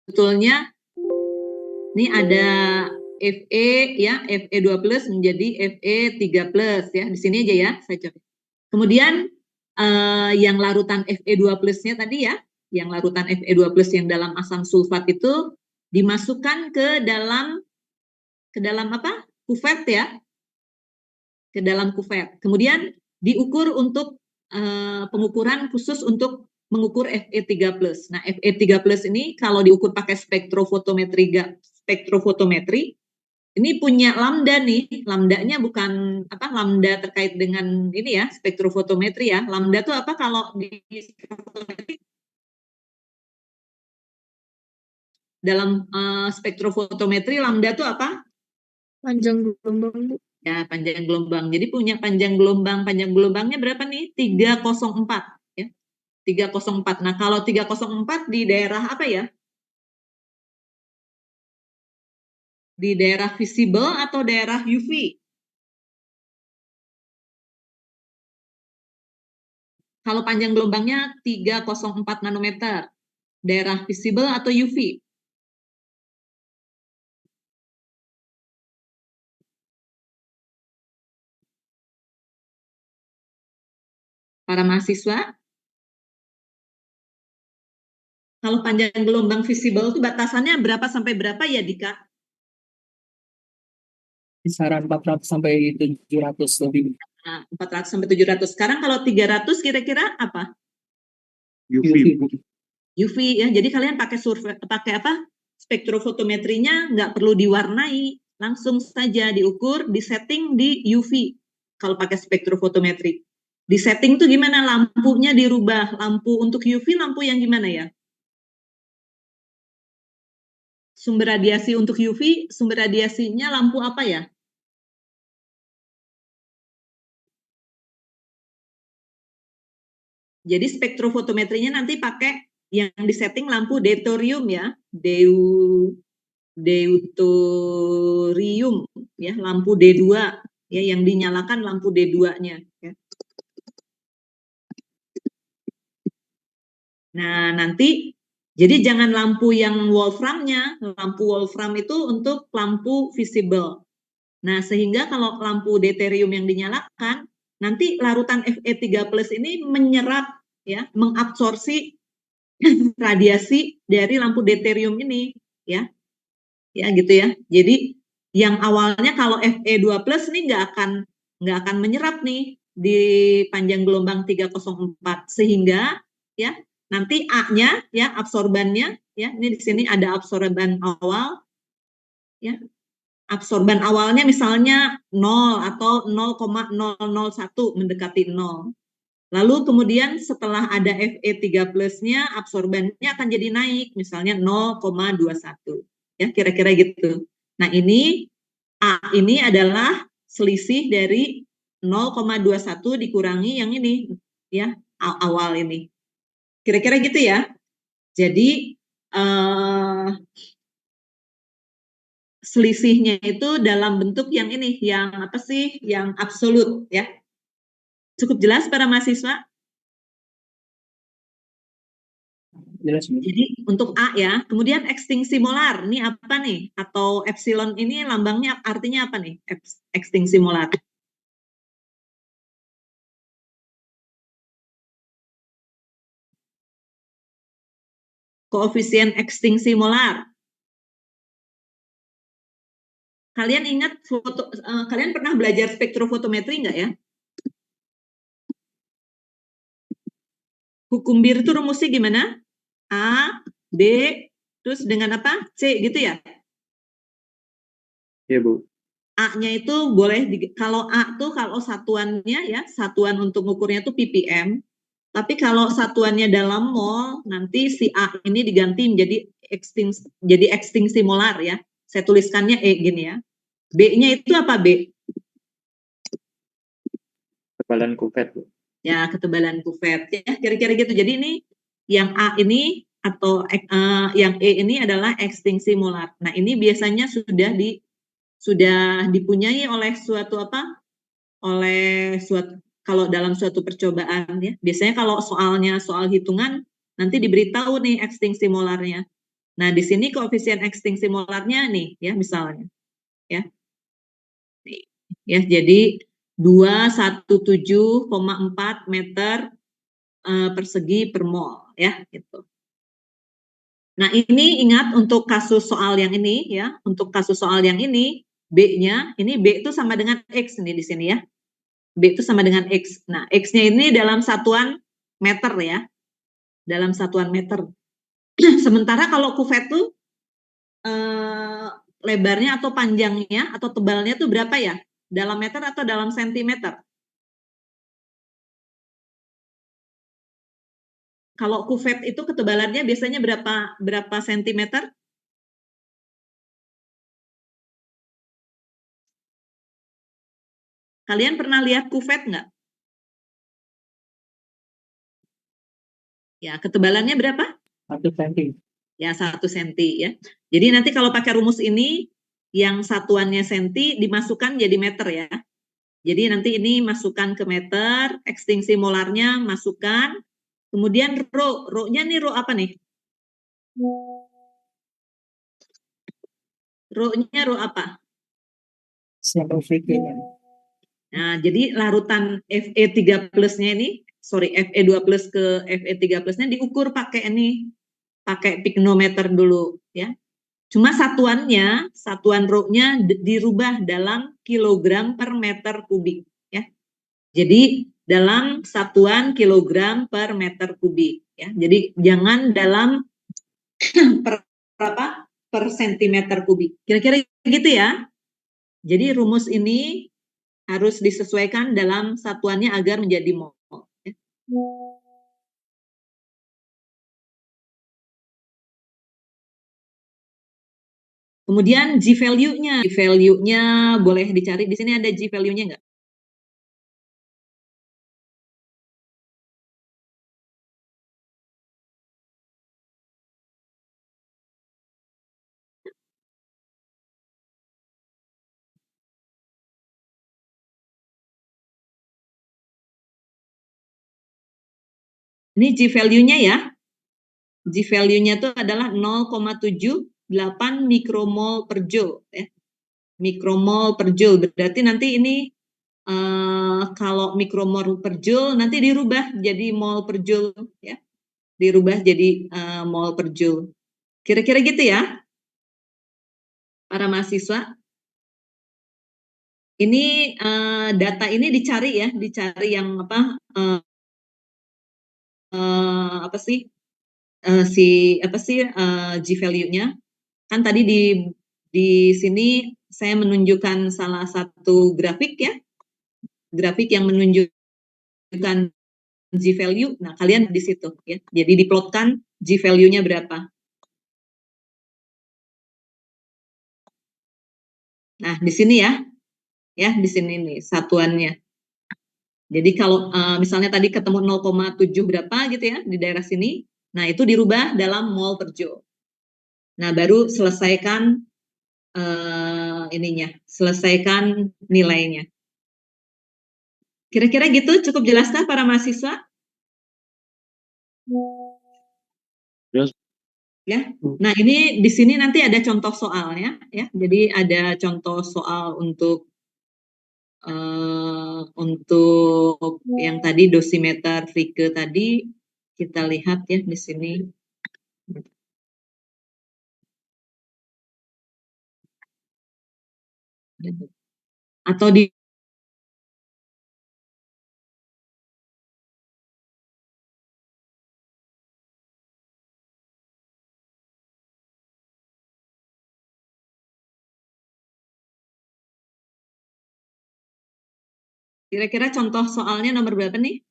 A: sebetulnya ini ada Fe ya, Fe2+ menjadi Fe3+ ya. Di sini aja ya saya coba. Kemudian yang larutan Fe2+-nya tadi ya, yang larutan Fe2+ yang dalam asam sulfat itu dimasukkan ke dalam apa? Kuvet ya. Ke dalam kuvet. Kemudian diukur untuk pengukuran khusus untuk mengukur Fe3+. Nah, Fe3+ ini kalau diukur pakai spektrofotometri ini punya lambda nih. Lambdanya bukan lambda terkait dengan ini ya, spektrofotometri ya. Lambda itu apa kalau di spektrofotometri? Dalam spektrofotometri lambda itu apa?
C: Panjang gelombang, Bu.
A: Ya, panjang gelombang. Jadi punya panjang gelombangnya berapa nih? 304 ya. 304. Nah, kalau 304 di daerah apa ya? Di daerah visible atau daerah UV? Kalau panjang gelombangnya 304 nanometer. Daerah visible atau UV? Para mahasiswa? Kalau panjang gelombang visible itu batasannya berapa sampai berapa ya, Dika?
D: Kisaran 400 sampai 700 lebih.
A: Nah, 400 sampai 700. Sekarang kalau 300 kira-kira apa?
B: UV.
A: UV ya. Jadi kalian pakai apa? Spektrofotometrinya nggak perlu diwarnai, langsung saja diukur, disetting di UV. Kalau pakai spektrofotometri. Di setting tuh gimana? Lampunya dirubah. Lampu untuk UV, lampu yang gimana ya? Sumber radiasi untuk UV, sumber radiasinya lampu apa ya? Jadi spektrofotometrinya nanti pakai yang disetting lampu deuterium ya, deuterium ya, lampu D2 ya, yang dinyalakan lampu D2-nya ya. Nah, nanti jadi jangan lampu yang wolframnya, lampu wolfram itu untuk lampu visible. Nah, sehingga kalau lampu deuterium yang dinyalakan, nanti larutan Fe3+ ini menyerap ya, mengabsorpsi radiasi dari lampu deuterium ini ya. Ya gitu ya. Jadi yang awalnya kalau Fe2+ ini nggak akan menyerap nih di panjang gelombang 304, sehingga ya nanti A-nya ya, absorbannya ya, ini di sini ada absorban awal ya. Absorban awalnya misalnya 0 atau 0,001 mendekati 0. Lalu kemudian setelah ada Fe3+-nya, absorbannya akan jadi naik, misalnya 0,21. Ya, kira-kira gitu. Nah, ini A ini adalah selisih dari 0,21 dikurangi yang ini, ya, awal ini. Kira-kira gitu ya. Jadi, selisihnya itu dalam bentuk yang ini, yang apa sih, yang absolut ya. Cukup jelas para mahasiswa?
D: Jelas, Bu.
A: Jadi untuk A ya, kemudian ekstinsi molar, ini apa nih? Atau epsilon ini lambangnya artinya apa nih? Ekstinsi molar. Koefisien ekstinsi molar. Kalian ingat kalian pernah belajar spektrofotometri nggak ya? Hukum Bir itu rumusnya gimana? A, B, terus dengan apa? C gitu ya?
E: Iya, Bu.
A: A-nya itu boleh, kalau A tuh kalau satuannya ya, satuan untuk ukurnya tuh ppm. Tapi kalau satuannya dalam mol, nanti si A ini diganti menjadi ekstinsi molar ya. Saya tuliskannya E gini ya. B-nya itu apa B?
E: Ketebalan kuvert, Bu.
A: Ya, ketebalan kuvert ya, kira-kira gitu. Jadi ini yang A ini atau yang E ini adalah ekstinsi molar. Nah, ini biasanya sudah dipunyai oleh suatu apa? Oleh suatu, kalau dalam suatu percobaan ya. Biasanya kalau soalnya soal hitungan nanti diberitahu nih ekstinsi molarnya. Nah, di sini koefisien ekstinsi molarnya nih ya, misalnya ya. Nih, ya, jadi 217,4 meter persegi per mol ya gitu. Nah, ini ingat untuk kasus soal yang ini ya, untuk kasus soal yang ini B-nya, ini B itu sama dengan X nih di sini ya. B itu sama dengan X. Nah, X-nya ini dalam satuan meter ya. Dalam satuan meter. Sementara kalau kuvet tuh lebarnya atau panjangnya atau tebalnya tuh berapa ya? Dalam meter atau dalam sentimeter? Kalau kuvet itu ketebalannya biasanya berapa sentimeter? Kalian pernah lihat kuvet nggak? Ya, ketebalannya berapa?
D: 1 cm.
A: Ya, 1 cm ya. Jadi nanti kalau pakai rumus ini, yang satuannya senti dimasukkan jadi meter ya. Jadi nanti ini masukkan ke meter, ekstinsi molarnya masukkan, kemudian rho-nya nih rho apa nih? Rho-nya rho apa?
D: Sample Frege-nya.
A: Nah, jadi larutan Fe3 plusnya ini, Fe2 plus ke Fe3 plusnya diukur pakai pignometer dulu ya. Cuma satuan rho-nya dirubah dalam kilogram per meter kubik ya. Jadi dalam satuan kilogram per meter kubik ya. Jadi jangan dalam per sentimeter kubik. Kira-kira gitu ya. Jadi rumus ini harus disesuaikan dalam satuannya agar menjadi mol. Ya. Kemudian G value-nya boleh dicari di sini, ada G value-nya nggak? Ini G value-nya ya. G value-nya itu adalah 0,78 mikromol per joule ya. Mikromol per joule berarti nanti ini kalau mikromol per joule nanti dirubah jadi mol per joule ya. Dirubah jadi mol per joule. Kira-kira gitu ya. Para mahasiswa. Ini data ini dicari ya, dicari yang G value-nya. Kan tadi di sini saya menunjukkan salah satu grafik ya. Grafik yang menunjukkan G value. Nah, kalian di situ ya. Jadi diplotkan G value-nya berapa. Nah, di sini ya. Ya, di sini nih satuannya. Jadi kalau misalnya tadi ketemu 0,7 berapa gitu ya di daerah sini, nah itu dirubah dalam mol per joule. Nah, baru selesaikan selesaikan nilainya. Kira-kira gitu cukup jelaskah para mahasiswa?
B: Yes.
A: Ya. Nah, ini di sini nanti ada contoh soalnya ya. Jadi ada contoh soal untuk yang tadi dosimeter Frege tadi, kita lihat ya di sini. Atau di kira-kira contoh soalnya nomor berapa nih?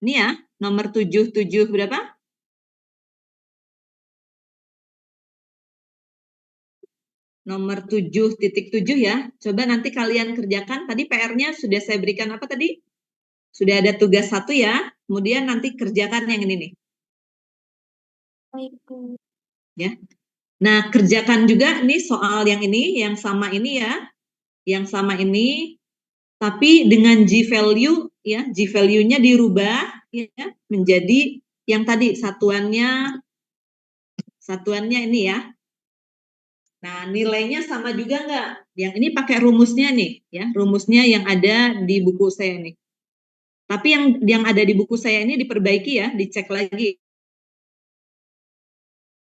A: Ini ya, nomor 77 berapa? Nomor 7.7 ya. Coba nanti kalian kerjakan. Tadi PR-nya sudah saya berikan apa tadi? Sudah ada tugas 1 ya. Kemudian nanti kerjakan yang ini nih. Ya. Nah, kerjakan juga nih soal yang ini, yang sama ini ya. Yang sama ini, tapi dengan G value ya, G value-nya dirubah ya menjadi yang tadi satuannya ini ya. Nah, nilainya sama juga nggak? Yang ini pakai rumusnya nih ya, rumusnya yang ada di buku saya nih. Tapi yang ada di buku saya ini diperbaiki ya, dicek lagi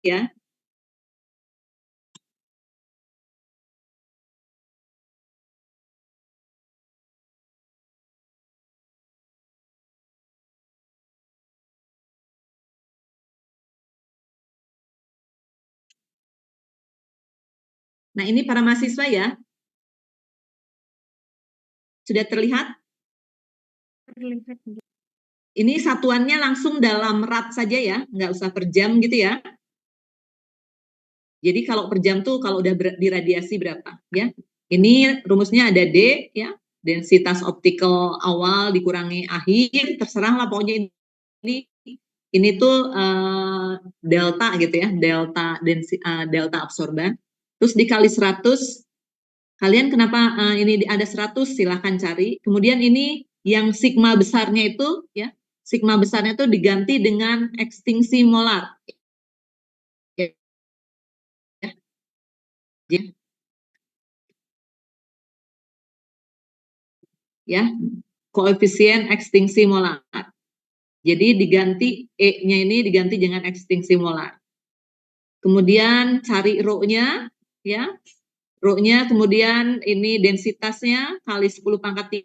A: ya. Nah, ini para mahasiswa ya. Sudah terlihat?
C: Terlihat.
A: Ini satuannya langsung dalam rat saja ya, nggak usah per jam gitu ya. Jadi kalau per jam tuh kalau udah diradiasi berapa ya. Ini rumusnya ada D ya, densitas optical awal dikurangi akhir, terserah lah pokoknya ini tuh delta gitu ya, delta absorban. Terus dikali 100 Kalian kenapa ini ada 100, silahkan cari. Kemudian ini yang sigma besarnya itu ya, sigma besarnya itu diganti dengan ekstingsi molar. Ya, koefisien ekstingsi molar. Jadi diganti E-nya ini diganti dengan ekstingsi molar. Kemudian cari rho-nya ya. Rho-nya kemudian ini densitasnya kali 10 pangkat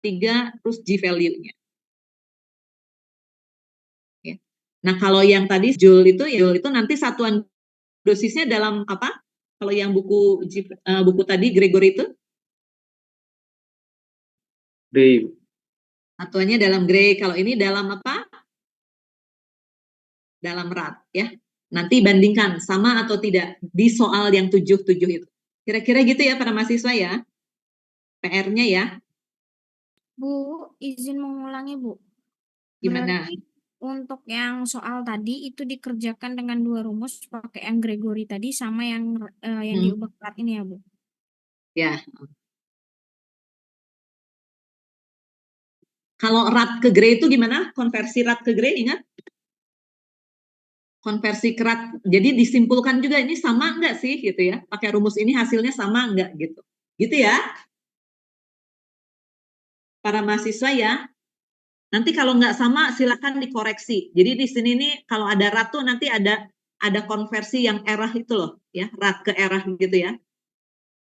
A: 3 terus G value-nya. Ya. Nah, kalau yang tadi Joule itu nanti satuan dosisnya dalam apa? Kalau yang buku tadi Gregory itu?
E: Gray.
A: Satuannya dalam Gray. Kalau ini dalam apa? Dalam rad ya. Nanti bandingkan sama atau tidak di soal yang 7 itu. Kira-kira gitu ya para mahasiswa ya. PR-nya ya.
F: Bu, izin mengulangi, Bu.
A: Gimana?
F: Berarti untuk yang soal tadi itu dikerjakan dengan 2 rumus pakai yang Gregory tadi sama yang diubah ke rad ini ya, Bu?
A: Ya. Kalau rad ke Gray itu gimana? Konversi rad ke Gray, ingat? Konversi ke rad. Jadi disimpulkan juga ini sama enggak sih gitu ya? Pakai rumus ini hasilnya sama enggak gitu. Gitu ya? Para mahasiswa ya. Nanti kalau nggak sama silakan dikoreksi. Jadi di sini nih kalau ada rad tuh nanti ada konversi yang erah itu loh ya, rad ke erah gitu ya.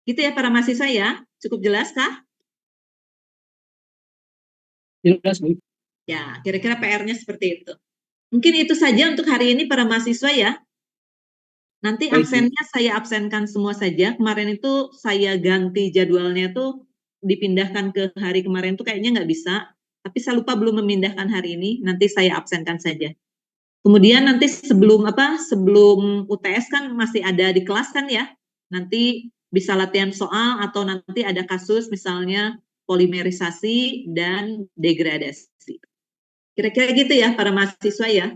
A: Gitu ya para mahasiswa ya. Cukup jelas kah?
D: Jelas, Bu.
A: Ya, kira-kira PR-nya seperti itu. Mungkin itu saja untuk hari ini para mahasiswa ya. Nanti absennya saya absenkan semua saja. Kemarin itu saya ganti jadwalnya tuh dipindahkan ke hari kemarin tuh kayaknya nggak bisa. Tapi saya lupa belum memindahkan hari ini. Nanti saya absenkan saja. Kemudian nanti sebelum UTS kan masih ada di kelas kan ya. Nanti bisa latihan soal atau nanti ada kasus misalnya polimerisasi dan degradasi. Kira-kira gitu ya para mahasiswa ya.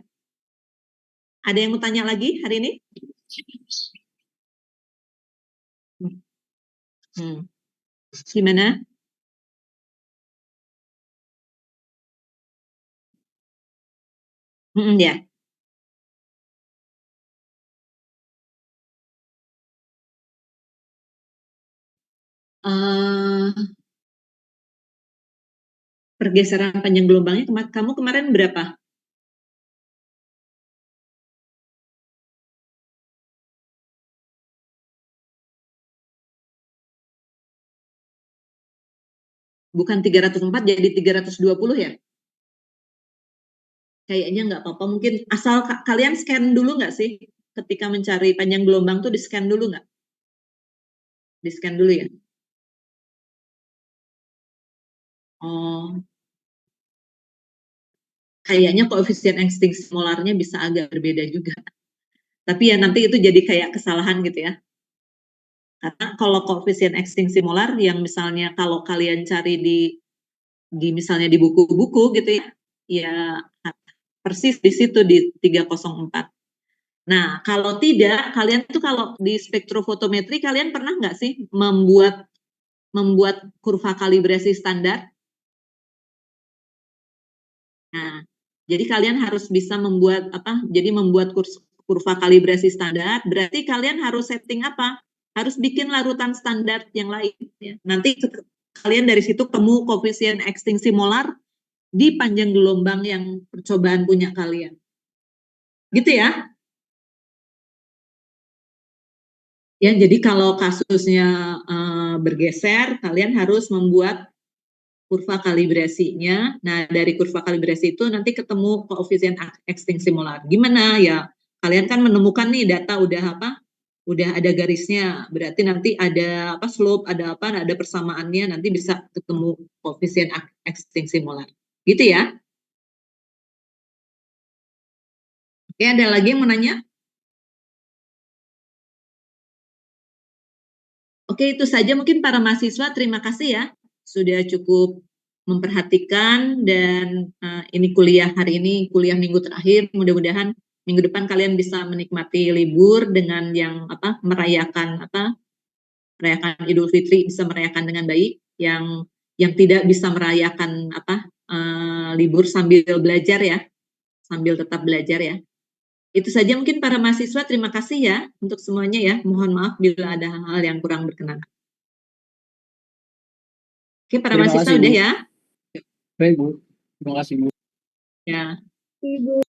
A: Ada yang mau tanya lagi hari ini? Gimana? Ya. Pergeseran panjang gelombangnya kamu kemarin berapa? Bukan 304 jadi 320 ya? Kayaknya nggak apa-apa, mungkin asal kalian scan dulu nggak sih? Ketika mencari panjang gelombang tuh di scan dulu nggak? Di scan dulu ya? Oh. Kayaknya koefisien ekstingsi molarnya bisa agak berbeda juga. Tapi ya nanti itu jadi kayak kesalahan gitu ya. Karena kalau koefisien ekstingsi molar yang misalnya kalau kalian cari di misalnya di buku-buku gitu ya, ya persis di situ di 304. Nah, kalau tidak, kalian tuh kalau di spektrofotometri kalian pernah nggak sih membuat kurva kalibrasi standar? Nah, jadi kalian harus bisa membuat apa? Jadi membuat kurva kalibrasi standar, berarti kalian harus setting apa? Harus bikin larutan standar yang lain. Ya. Nanti kalian dari situ ketemu koefisien ekstingsi molar di panjang gelombang yang percobaan punya kalian. Gitu ya? Ya, jadi kalau kasusnya bergeser, kalian harus membuat kurva kalibrasinya. Nah, dari kurva kalibrasi itu nanti ketemu koefisien ekstingsi molar. Gimana ya? Kalian kan menemukan nih data udah apa? Udah ada garisnya. Berarti nanti ada apa slope, ada apa, ada persamaannya, nanti bisa ketemu koefisien ekstingsi molar. Gitu ya? Oke, ada lagi yang mau nanya? Oke, itu saja mungkin para mahasiswa. Terima kasih ya. Sudah cukup memperhatikan dan ini kuliah hari ini, kuliah minggu terakhir. Mudah-mudahan Minggu depan kalian bisa menikmati libur dengan yang merayakan Idul Fitri, bisa merayakan dengan baik. Yang tidak bisa merayakan libur sambil belajar ya, sambil tetap belajar ya. Itu saja mungkin para mahasiswa, terima kasih ya untuk semuanya ya. Mohon maaf bila ada hal-hal yang kurang berkenan. Oke, para
D: Terima
A: mahasiswa
D: kasih,
A: udah
D: Bu.
A: ya.
D: Baik, Bu. Terima kasih, Bu.
A: Ya.
C: Ibu.